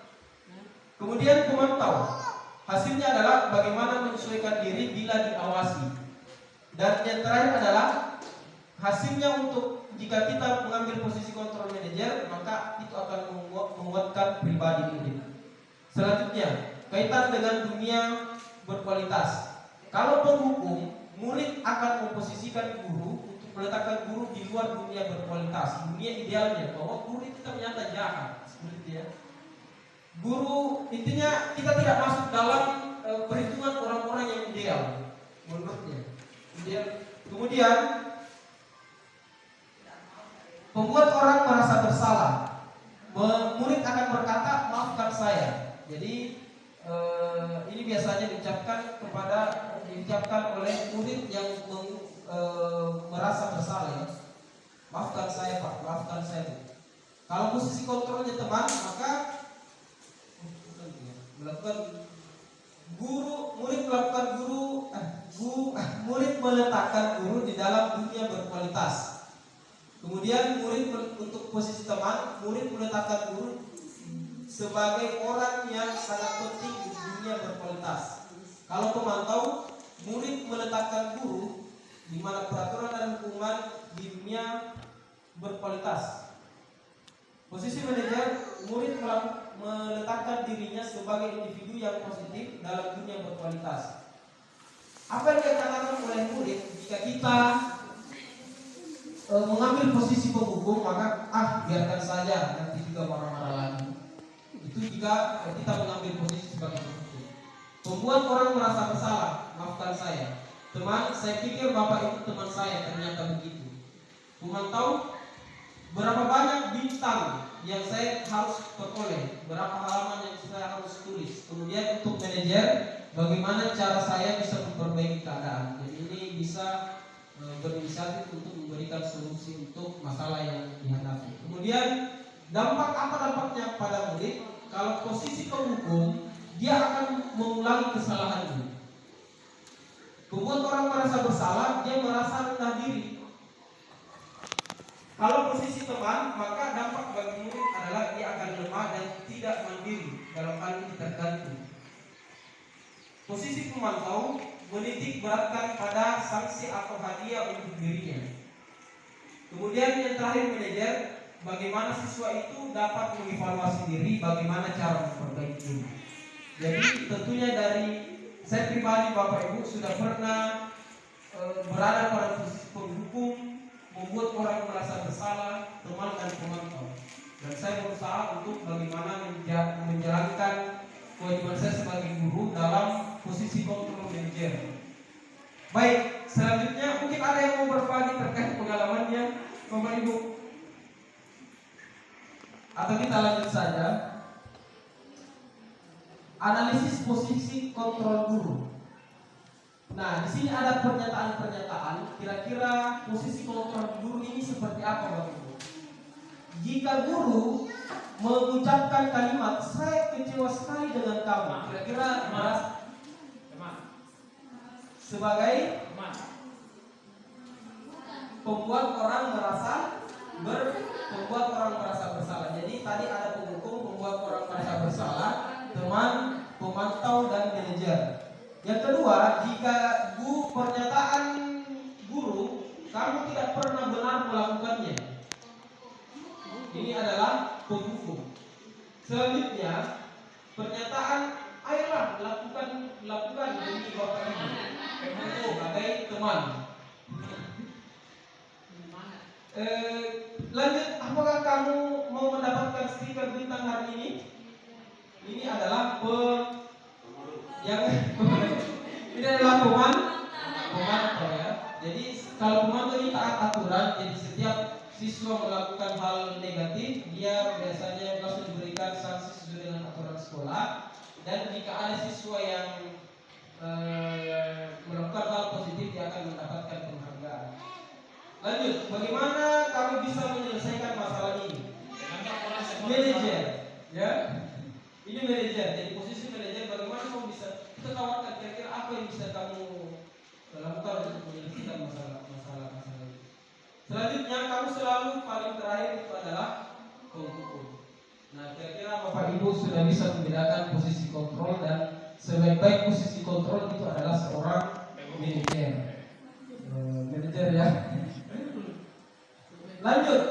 Kemudian pemantau, hasilnya adalah bagaimana menyesuaikan diri bila diawasi. Dan yang terakhir adalah hasilnya untuk jika kita mengambil posisi kontrol manajer, maka itu akan menguatkan pribadi murid. Selanjutnya, kaitan dengan dunia berkualitas. Kalau penghukum, murid akan memposisikan guru untuk meletakkan guru di luar dunia berkualitas, dunia idealnya, bahwa guru itu ternyata jahat, seperti itu ya. Guru intinya kita tidak masuk dalam perhitungan orang-orang yang ideal, menurutnya. Kemudian membuat orang merasa bersalah. Murid akan berkata, maafkan saya. Jadi ini biasanya diucapkan oleh murid yang merasa bersalah ya. Maafkan saya Pak, maafkan saya. Kalau posisi kontrolnya teman, maka murid meletakkan guru di dalam dunia berkualitas. Kemudian murid untuk posisi teman, murid meletakkan guru sebagai orang yang sangat penting di dunia berkualitas. Kalau pemantau, murid meletakkan guru di mana peraturan dan hukuman di dunia berkualitas. Posisi manajer, murid meletakkan dirinya sebagai individu yang positif dalam dunia berkualitas. Apa yang dikatakan oleh murid jika kita mengambil posisi penghukum, maka biarkan saja, nanti juga marah-marah lagi. Itu jika kita mengambil posisi sebagai penghukum. Membuat orang merasa bersalah, maafkan saya. Teman, saya pikir Bapak itu teman saya, ternyata begitu. Memantau berapa banyak bintang yang saya harus peroleh, berapa halaman yang saya harus tulis. Kemudian untuk manajer, bagaimana cara saya bisa memperbaiki keadaan. Jadi ini bisa berinisiatif untuk memberikan solusi untuk masalah yang dihadapi. Kemudian apa dampaknya pada murid? Kalau posisi penghukum, dia akan mengulangi kesalahannya. Membuat orang merasa bersalah, dia merasa rendah diri. Kalau posisi teman, maka dampak bagi murid adalah dia akan lemah dan tidak mandiri, dalam hal ini tergantung. Posisi pemantau menitik beratkan pada sanksi atau hadiah untuk dirinya. Kemudian yang terakhir manajer, bagaimana siswa itu dapat mengevaluasi diri, bagaimana cara memperbaiki diri. Jadi tentunya dari saya pribadi, Bapak Ibu sudah pernah berada pada posisi penghukum, membuat orang merasa bersalah, teman dan pemantau. Dan saya berusaha untuk bagaimana menjalankan kewajiban saya sebagai guru dalam posisi kontrol manajer. Baik, selanjutnya mungkin ada yang mau berbagi terkait pengalamannya, Bapak Ibu. Atau kita lanjut saja. Analisis posisi kontrol guru. Nah, di sini ada pernyataan-pernyataan. Kira-kira posisi kontrol guru ini seperti apa, Bapak Ibu? jika guru mengucapkan kalimat saya kecewa sekali dengan kamu, kira-kira merasa sebagai membuat orang merasa bersalah. Jadi tadi ada penghukum, membuat orang merasa bersalah, teman, pemantau, dan manajer. Yang kedua, jika pernyataan guru kamu tidak pernah benar melakukannya, ini adalah penghukum. Selanjutnya, pernyataan ayolah lakukan demi bapak ibu, penghukum sebagai teman. Lanjut, apakah kamu mau mendapatkan stiker bintang hari ini? Ini adalah ini adalah pemantau ya. Jadi kalau pemantau ini taat aturan, jadi setiap siswa melakukan hal negatif, dia biasanya langsung diberikan sanksi sesuai dengan aturan sekolah. Dan jika ada siswa yang melakukan hal positif, dia akan mendapatkan penghargaan. Lanjut, bagaimana kamu bisa menyelesaikan masalah ini? Manajer, ya. Ini manajer. Jadi posisi manajer, bagaimana kamu bisa kita tawarkan kira-kira apa yang bisa kamu lakukan untuk menyelesaikan masalah ini. Selanjutnya, kamu selalu paling terakhir itu adalah penghukum. Nah, kira-kira Bapak Ibu sudah bisa membedakan posisi kontrol, dan sebaik-baik posisi kontrol itu adalah seorang manajer. Manajer ya. Lanjut,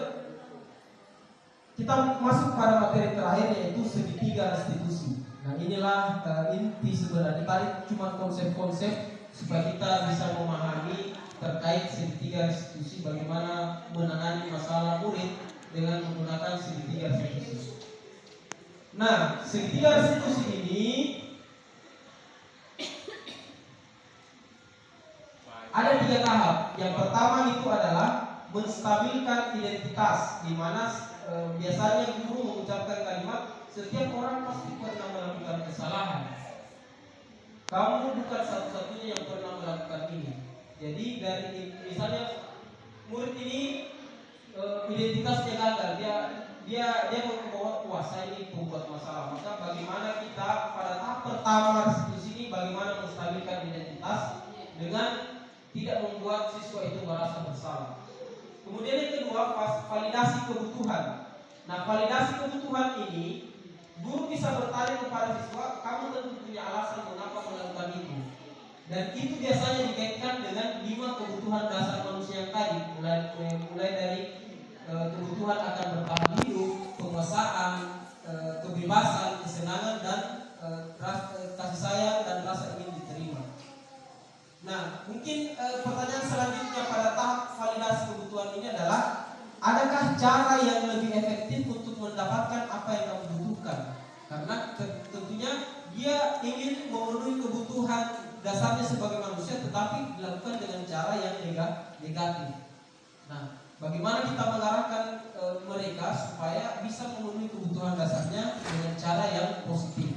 kita masuk pada materi terakhir, yaitu segitiga restitusi. Nah, inilah inti sebenarnya. Tadi cuma konsep-konsep supaya kita bisa memahami terkait segitiga restitusi, bagaimana menangani masalah murid dengan menggunakan segitiga restitusi. Nah, segitiga restitusi ini ada 3 tahap. Yang pertama itu adalah menstabilkan identitas, di mana biasanya guru mengucapkan kalimat setiap orang pasti pernah melakukan kesalahan. Kamu bukan satu-satunya yang pernah melakukan ini. Jadi dari misalnya murid ini identitasnya gagal, dia membawa kuasa ini membuat masalah. Maka bagaimana kita pada tahap pertama restitusi ini, bagaimana menstabilkan identitas dengan tidak membuat siswa itu merasa bersalah. Kemudian yang kedua, validasi kebutuhan. Nah, validasi kebutuhan ini, guru bisa bertanya kepada siswa, kamu tentu punya alasan mengapa melakukan itu. Dan itu biasanya dikaitkan dengan 5 kebutuhan dasar manusia yang tadi, mulai dari kebutuhan akan bertahan hidup, penguasaan, kebebasan, kesenangan, dan kasih sayang dan rasa ingin diterima. Nah, mungkin pertanyaan selanjutnya pada tahap validasi kebutuhan ini adalah, adakah cara yang lebih efektif untuk mendapatkan apa yang kamu butuhkan? Karena tentunya dia ingin memenuhi kebutuhan dasarnya sebagai manusia, tetapi dilakukan dengan cara yang negatif. Nah, bagaimana kita mengarahkan mereka supaya bisa memenuhi kebutuhan dasarnya dengan cara yang positif?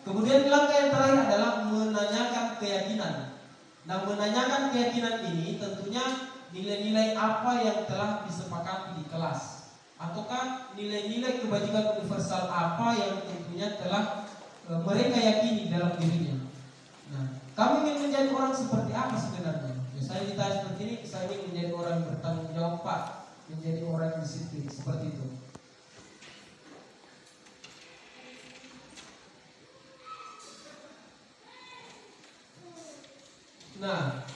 Kemudian langkah yang terakhir adalah menanyakan keyakinan. Nah, menanyakan keyakinan ini tentunya nilai-nilai apa yang telah disepakati di kelas, ataukah nilai-nilai kebajikan universal apa yang tentunya telah mereka yakini dalam dirinya. Nah, kamu ingin menjadi orang seperti apa sebenarnya? Saya ditanya seperti ini, saya ingin menjadi orang yang bertanggung jawab, Pak, menjadi orang yang disiplin, seperti itu. Nah,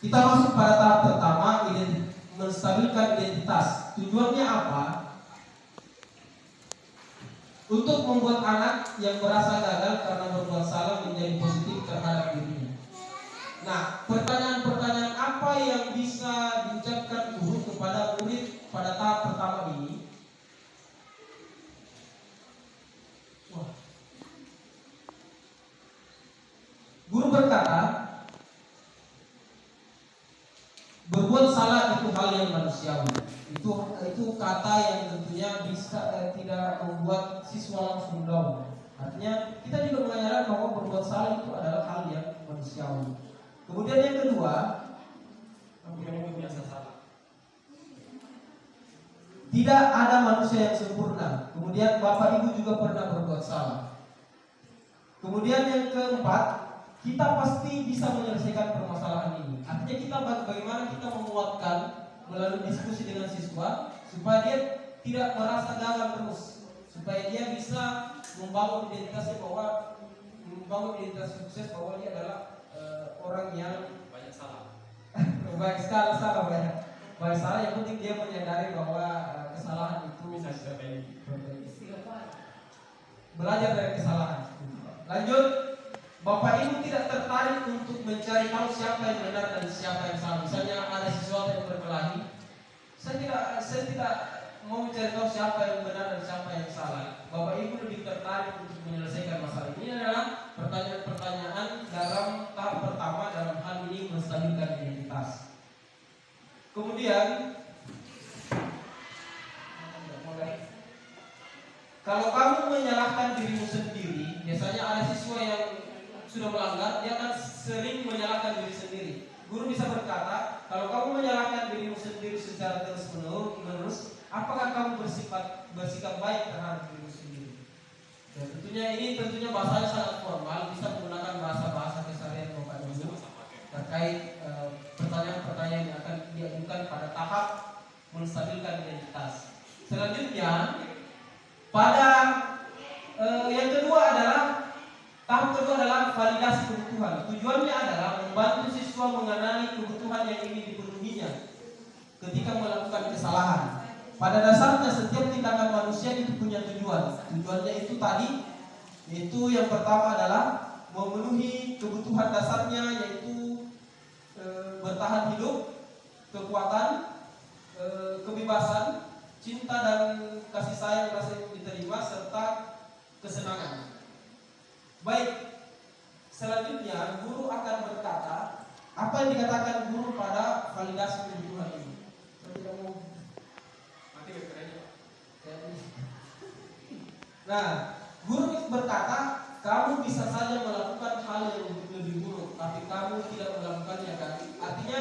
kita masuk pada tahap pertama, menstabilkan identitas. Tujuannya apa? Untuk membuat anak yang merasa gagal karena berbuat salah menjadi positif terhadap dirinya. Nah, pertanyaan-pertanyaan apa yang bisa diucapkan guru kepada murid pada tahap pertama ini? Guru berkata, berbuat salah itu hal yang manusiawi. Itu kata yang tentunya bisa tidak membuat siswa langsung down. Artinya kita juga mengajarkan bahwa berbuat salah itu adalah hal yang manusiawi. Kemudian yang kedua, biasa salah. Tidak ada manusia yang sempurna. Kemudian Bapak Ibu juga pernah berbuat salah. Kemudian yang keempat, kita pasti bisa menyelesaikan permasalahan ini. Artinya kita bagaimana kita menguatkan melalui diskusi dengan siswa supaya dia tidak merasa gagal terus, supaya dia bisa membangun identitas sukses bahwa dia adalah orang yang banyak salah. banyak salah. Yang penting dia menyadari bahwa kesalahan itu Bisa diperbaiki. Belajar dari kesalahan. Lanjut, Bapak Ibu tidak tertarik untuk mencari tahu siapa yang benar dan siapa yang salah. Misalnya ada sesuatu yang berkelahi, saya tidak mau mencari tahu siapa yang benar dan siapa yang salah. Bapak Ibu lebih tertarik untuk menyelesaikan masalah ini. Adalah pertanyaan-pertanyaan dalam tahap pertama dalam hal ini menstabilkan identitas. Kemudian kalau kamu menyalahkan dirimu sendiri, biasanya ada siswa yang sudah melanggar, dia akan sering menyalahkan diri sendiri. Guru bisa berkata, kalau kamu menyalahkan dirimu sendiri secara terus-menerus, apakah kamu bersikap baik terhadap dirimu sendiri? Dan tentunya bahasanya sangat formal, bisa menggunakan bahasa-bahasa keseharian Bapak Ibu terkait pertanyaan-pertanyaan yang akan diajukan pada tahap menstabilkan identitas. Selanjutnya, pada yang kedua adalah tahap kedua adalah validasi kebutuhan. Tujuannya adalah membantu siswa mengenali kebutuhan yang ingin dipenuhinya ketika melakukan kesalahan. Pada dasarnya setiap tindakan manusia itu punya tujuan. Tujuannya itu tadi, yaitu yang pertama adalah memenuhi kebutuhan dasarnya, yaitu bertahan hidup, kekuatan, kebebasan, cinta dan kasih sayang rasa yang diterima, serta kesenangan. Baik, selanjutnya guru akan berkata apa yang dikatakan guru pada validasi kebutuhan ini. Nah, guru berkata kamu bisa saja melakukan hal yang lebih buruk, tapi kamu tidak melakukannya kan? Artinya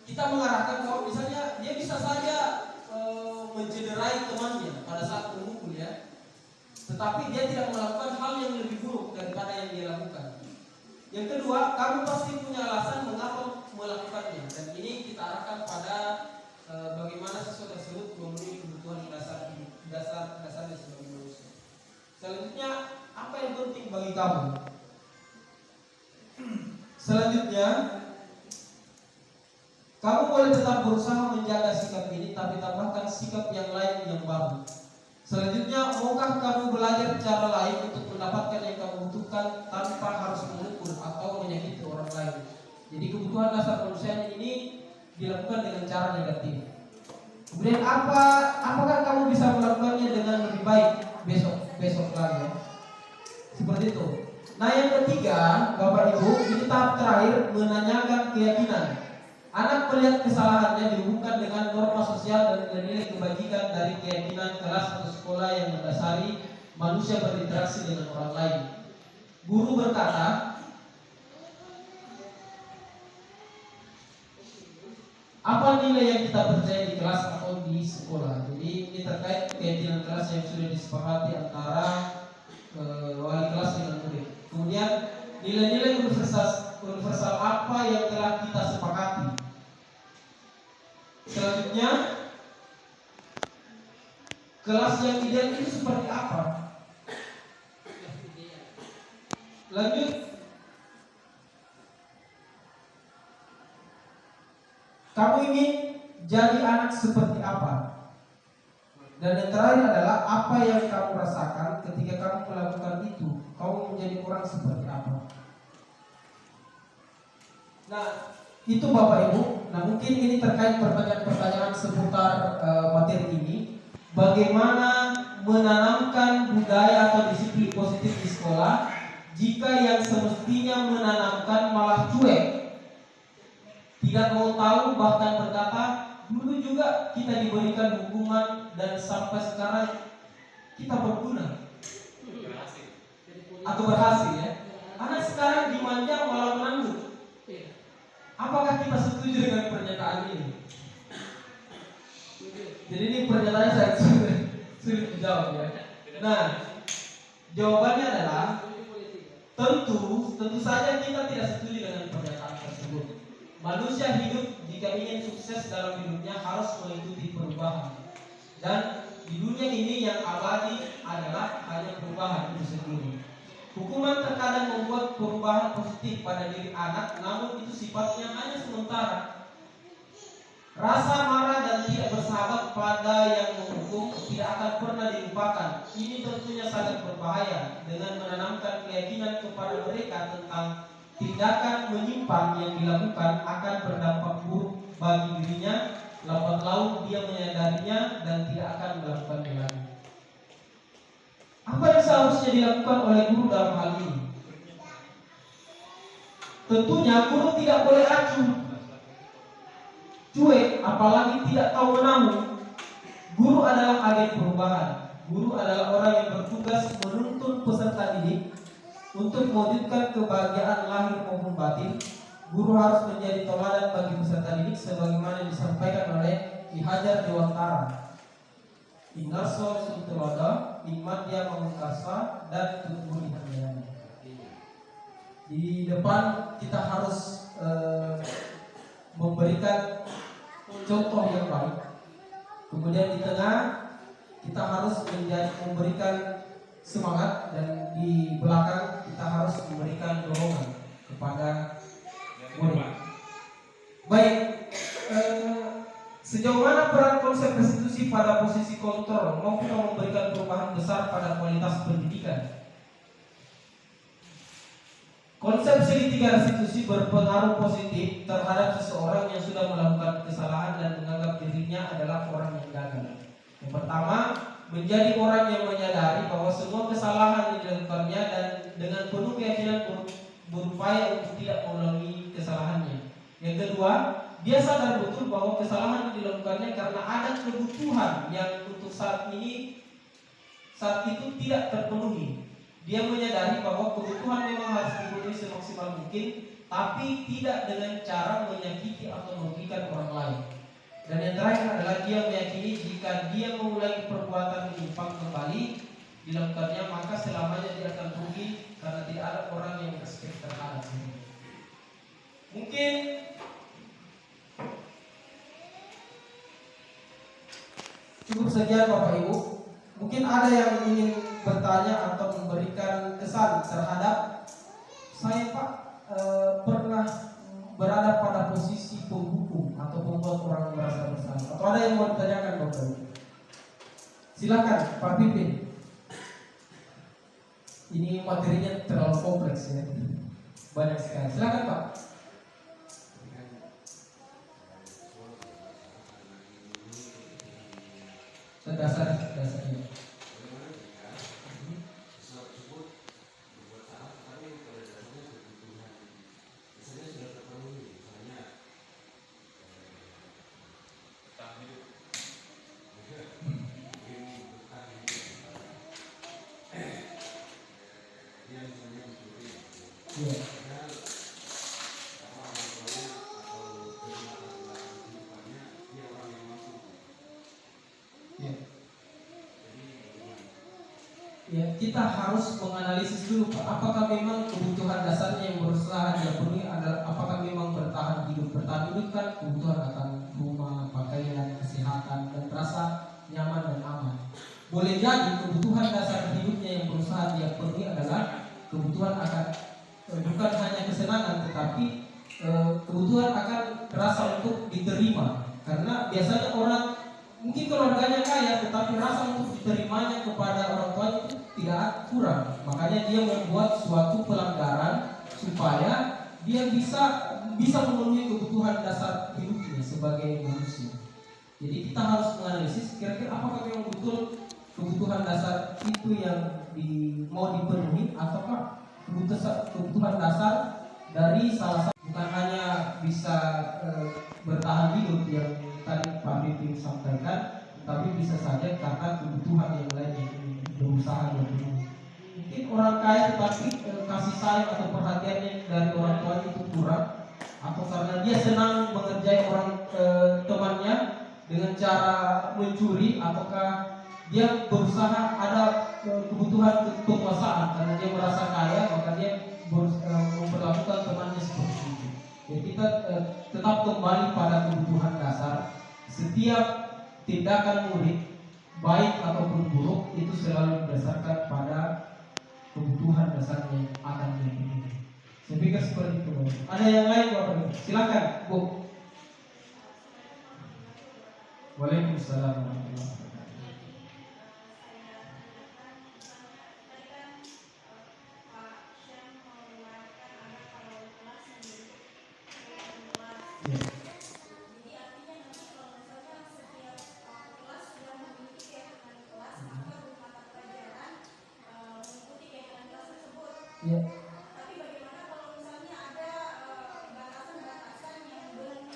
kita mengarahkan bahwa misalnya dia bisa saja mencederai temannya pada saat memukul ya, tetapi dia tidak melakukan hal yang lebih buruk daripada yang dia lakukan. Yang kedua, kamu pasti punya alasan mengapa melakukannya, dan ini kita arahkan pada bagaimana siswa tersebut memenuhi kebutuhan dasarnya sebagai manusia. Selanjutnya, apa yang penting bagi kamu? Selanjutnya, kamu boleh tetap berusaha menjaga sikap ini, tapi tambahkan sikap yang lain yang baru. Selanjutnya, maukah kamu belajar cara lain untuk mendapatkan yang kamu butuhkan tanpa harus memukul atau menyakiti orang lain? Jadi kebutuhan dasar manusia ini dilakukan dengan cara negatif. Kemudian apakah kamu bisa melakukannya dengan lebih baik besok lagi? Seperti itu. Nah, yang ketiga, Bapak Ibu, ini tahap terakhir, menanyakan keyakinan. Anak melihat kesalahannya dihubungkan dengan norma sosial dan nilai kebajikan dari keyakinan kelas atau sekolah yang mendasari manusia berinteraksi dengan orang lain. Guru berkata, apa nilai yang kita percaya di kelas atau di sekolah? Jadi ini terkait keyakinan kelas yang sudah disepakati antara wali kelas dengan murid. Kemudian nilai-nilai universal apa yang telah kita sepakati? Selanjutnya, kelas yang ideal itu seperti apa? Lanjut, kamu ingin jadi anak seperti apa? Dan yang terakhir adalah apa yang kamu rasakan ketika kamu melakukan itu? Kamu menjadi orang seperti apa? Nah, itu Bapak Ibu. Nah, mungkin ini terkait pertanyaan-pertanyaan seputar materi ini. Bagaimana menanamkan budaya atau disiplin positif di sekolah jika yang semestinya menanamkan malah cuek, tidak mau tahu, bahkan berkata dulu juga kita diberikan hukuman dan sampai sekarang kita berguna atau berhasil ya. Anak sekarang dimanja malah menanggung. Apakah kita setuju dengan pernyataan ini? Jadi pertanyaannya saya sulit dijawab ya. Nah, jawabannya adalah tentu saja kita tidak setuju dengan pernyataan tersebut. Manusia hidup jika ingin sukses dalam hidupnya harus mengikuti perubahan. Dan di dunia ini yang abadi adalah hanya perubahan itu sendiri. Hukuman terkadang membuat perubahan positif pada diri anak, namun itu sifatnya hanya sementara. Rasa marah dan tidak bersahabat pada yang menghukum tidak akan pernah dilupakan. Ini tentunya sangat berbahaya dengan menanamkan keyakinan kepada mereka tentang tindakan menyimpang yang dilakukan akan berdampak buruk bagi dirinya. Lambat laun dia menyadarinya dan tidak akan melakukannya lagi. Apa yang seharusnya dilakukan oleh guru dalam hal ini? Tentunya guru tidak boleh acuh, cuek, apalagi tidak tahu menahu. Guru adalah agen perubahan. Guru adalah orang yang bertugas menuntun peserta didik untuk mewujudkan kebahagiaan lahir maupun batin. Guru harus menjadi teladan bagi peserta didik sebagaimana disampaikan oleh Ki Hajar Dewantara. Inarso Suntulodo, Imadya Mengungkasa, dan Tutburi Handayani. Di depan kita harus memberikan contoh yang baik. Kemudian di tengah kita harus memberikan semangat, dan di belakang kita harus memberikan dorongan kepada murid. Baik, sejauh mana peran konsep restitusi pada posisi kontrol mampu memberikan perubahan besar pada kualitas pendidikan? Konsep segitiga restitusi berpengaruh positif terhadap seseorang yang sudah melakukan kesalahan dan menganggap dirinya adalah orang yang gagal. Yang pertama, menjadi orang yang menyadari bahwa semua kesalahan yang dilakukannya dan dengan penuh keyakinan berupaya untuk tidak mengulangi kesalahannya. Yang kedua, dia sadar betul bahwa kesalahan yang dilakukannya karena ada kebutuhan yang untuk saat itu tidak terpenuhi. Dia menyadari bahwa kebutuhan memang harus dipenuhi semaksimal mungkin, tapi tidak dengan cara menyakiti atau merugikan orang lain. Dan yang terakhir adalah dia meyakini jika dia mengulangi perbuatan menyimpang kembali dilakukannya, maka selamanya dia akan rugi karena tidak ada orang yang respect terhadap dirinya. Mungkin cukup sekian Bapak Ibu. Mungkin ada yang ingin bertanya atau memberikan kesan terhadap saya, Pak, pernah berada pada posisi penghukum atau membuat orang merasa bersalah, atau ada yang mau ditanyakan Bapak Ibu? Silakan Pak Pipin. Ini materinya terlalu kompleks ya, banyak sekali. Silakan Pak. Dasarnya. Ya, kita harus menganalisis dulu Pak, apakah memang kebutuhan dasarnya yang berusaha dia penuhi adalah apakah memang bertahan hidup. Bertahan hidup kan kebutuhan akan rumah, pakaian, kesehatan, dan rasa nyaman dan aman. Boleh jadi kebutuhan dasar hidupnya yang berusaha dia penuhi adalah kebutuhan akan bukan hanya kesenangan, tetapi kebutuhan akan rasa untuk diterima. Karena biasanya orang mungkin keluarganya kaya, tetapi rasa untuk diterimanya kepada orang tua itu tidak kurang. Makanya dia membuat suatu pelanggaran supaya dia bisa memenuhi kebutuhan dasar hidupnya sebagai manusia. Jadi kita harus menganalisis kira-kira apakah memang betul kebutuhan dasar itu yang mau dipenuhi, ataukah kebutuhan dasar dari salah satu, bukan hanya bisa bertahan hidup yang tadi Pak Pipin sampaikan, tapi bisa saja karena kebutuhan yang lain yang berusaha dipenuhi. Mungkin orang kaya tetapi kasih sayang atau perhatiannya dari orang tua itu kurang, atau karena dia senang mengerjai orang temannya dengan cara mencuri, ataukah dia berusaha ada kebutuhan kekuasaan karena dia merasa kaya, maka dia memperlakukan temannya seperti itu. Jadi kita tetap kembali pada kebutuhan dasar. Setiap tindakan murid baik ataupun buruk itu selalu berdasarkan pada kebutuhan dasarnya yang akan dipenuhi. Saya pikir seperti itu. Ada yang lain Bapak Ibu? Silakan Bu. Waalaikumsalam warahmatullahi wabarakatuh. Ya. Ya. Tapi bagaimana kalau misalnya ada batasan-batasan yang belum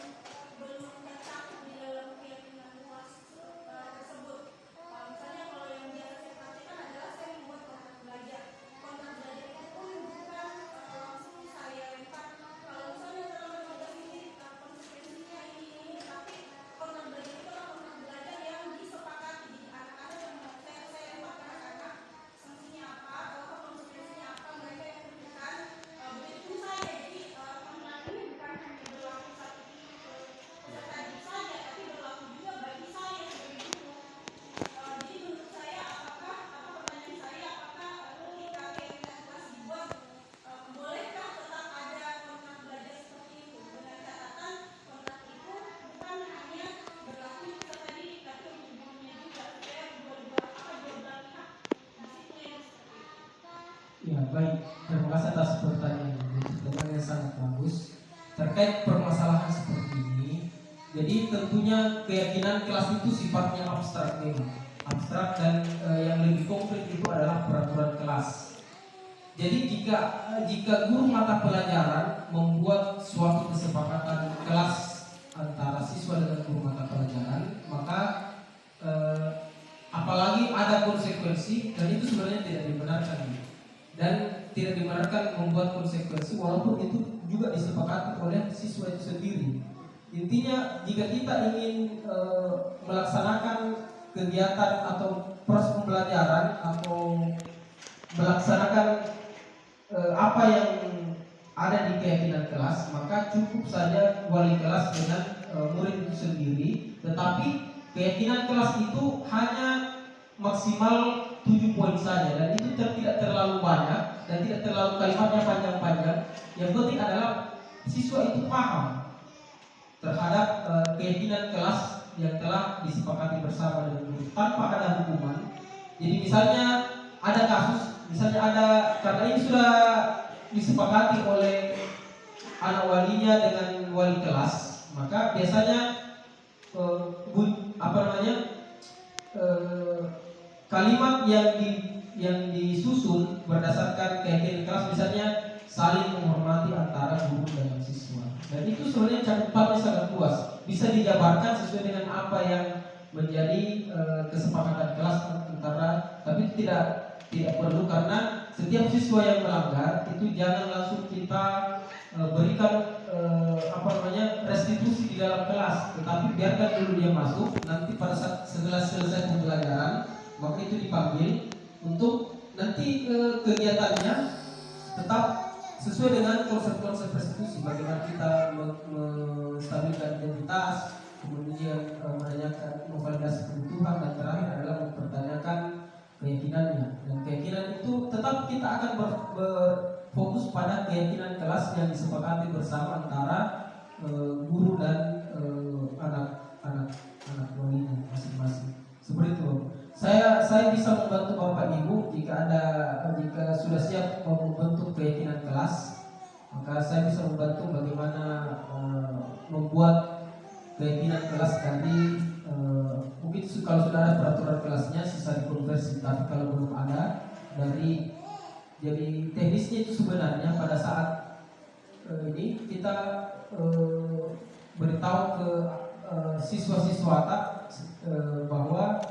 tercakup di dalam keyakinan kelas tersebut? Misalnya kalau yang biasa saya praktikkan adalah saya membuat kontrak belajar. Kontrak belajar itu pun bukan langsung saya lempar. Kalau misalnya dalam kontrak ini konsekuensinya ini, tapi kontrak belajar itu adalah kontrak belajar yang disepakati. Jadi anak-anak yang saya lempar ke anak-anak sanksinya apa atau konsekuensinya apa mereka yang tentukan. Begitu saja. Jadi kontrak ini bukan hanya berlaku satu peserta didik saja, tapi berlaku juga bagi saya sebagai guru. Jadi menurut saya pertanyaan saya apakah ketika keyakinan kelas dibuat bolehkah tetap ada kontrak belajar seperti itu dengan catatan kontrak itu bukan hanya berlaku untuk peserta didik tapi untuk gurunya juga supaya dua belah pihak disiplinnya seperti itu. Ya baik, terima kasih atas pertanyaan yang sangat bagus terkait permasalahan seperti ini. Jadi tentunya keyakinan kelas itu sifatnya abstrak memang, abstrak dan yang lebih konkret itu adalah peraturan kelas. Jadi jika guru mata pelajaran membuat suatu kesepakatan kelas antara siswa dengan guru mata pelajaran, maka apalagi ada konsekuensi, dan itu sebenarnya tidak dibenarkan dan tidak dibenarkan membuat konsekuensi walaupun itu juga disepakati oleh siswa itu sendiri. Intinya jika kita ingin melaksanakan kegiatan atau proses pembelajaran atau melaksanakan apa yang ada di keyakinan kelas, maka cukup saja wali kelas dengan murid itu sendiri. Tetapi keyakinan kelas itu hanya maksimal 7 poin saja, dan itu tidak terlalu banyak dan tidak terlalu kalimatnya panjang-panjang. Yang penting adalah siswa itu paham terhadap keyakinan kelas yang telah disepakati bersama dengan guru tanpa ada hukuman. Jadi misalnya ada kasus, karena ini sudah disepakati oleh anak walinya dengan wali kelas, maka biasanya kalimat yang disusun berdasarkan keyakinan kelas, misalnya saling menghormati antara guru dan siswa, dan itu sebenarnya cakupannya sangat luas, bisa dijabarkan sesuai dengan apa yang menjadi kesepakatan kelas antara, tapi tidak perlu, karena setiap siswa yang melanggar itu jangan langsung kita berikan restitusi di dalam kelas, tetapi biarkan dulu dia masuk. Nanti pada saat setelah selesai pembelajaran, maka itu dipanggil untuk nanti kegiatannya tetap sesuai dengan konsep-konsep restitusi. Bagaimana kita menstabilkan identitas, kemudian menanyakan, memvalidasi kebutuhan, dan terakhir adalah mempertanyakan keyakinannya. Dan keyakinan itu tetap kita akan berfokus pada keyakinan kelas yang disepakati bersama antara guru dan anak walinya masing-masing. Seperti itu. Saya bisa membantu Bapak Ibu jika sudah siap mau membentuk keyakinan kelas, maka saya bisa membantu bagaimana membuat keyakinan kelas tadi. Mungkin kalau sudah ada peraturan kelasnya sisa dikonversi, tapi kalau belum ada jadi teknisnya itu sebenarnya pada saat ini kita beritahu ke siswa-siswa bahwa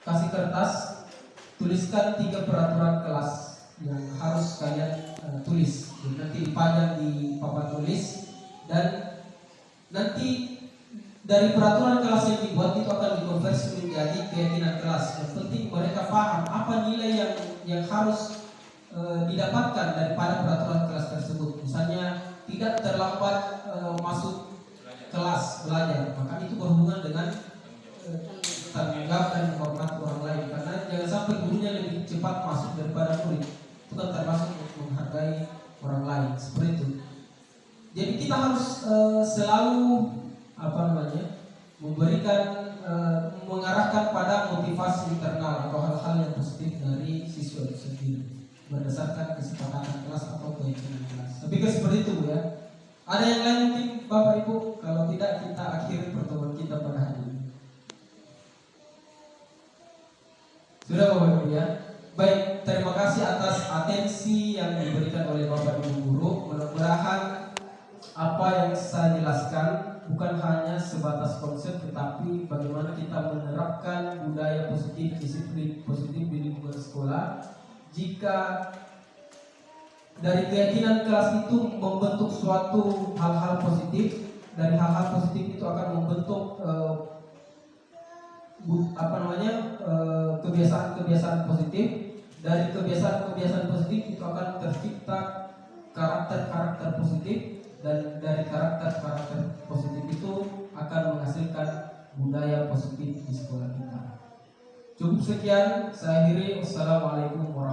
kasih kertas, tuliskan 3 peraturan kelas yang harus kalian tulis. Jadi nanti dipajang di papan tulis, dan nanti dari peraturan kelas yang dibuat itu akan dikonversi menjadi keyakinan kelas. Yang penting mereka paham apa nilai yang harus didapatkan daripada peraturan kelas tersebut. Misalnya tidak terlambat masuk kelas belajar, maka itu berhubungan dengan tanggung jawab dan menghormati orang lain. Karena jangan sampai gurunya lebih cepat masuk daripada murid, itu kan termasuk menghargai orang lain seperti itu. Jadi kita harus selalu memberikan mengarahkan pada motivasi internal atau hal-hal yang positif dari siswa itu sendiri berdasarkan kesepakatan kelas atau keyakinan kelas. Tapi seperti itu Bu ya. Ada yang lain mungkin Bapak Ibu? Kalau tidak kita akhiri pertemuan kita pada hari ini. Sudah Bapak Ibu ya. Baik, terima kasih atas atensi yang diberikan oleh Bapak Ibu guru. Mudah-mudahan apa yang saya jelaskan bukan hanya sebatas konsep, tetapi bagaimana kita menerapkan budaya positif, disiplin positif di lingkungan sekolah. Jika dari keyakinan kelas itu membentuk suatu hal-hal positif, dari hal-hal positif itu akan membentuk kebiasaan-kebiasaan positif. Dari kebiasaan-kebiasaan positif itu akan tercipta karakter-karakter positif, dan dari karakter-karakter positif itu akan menghasilkan budaya positif di sekolah kita. Cukup sekian, saya akhiri. Wassalamualaikum warahmatullahi wabarakatuh.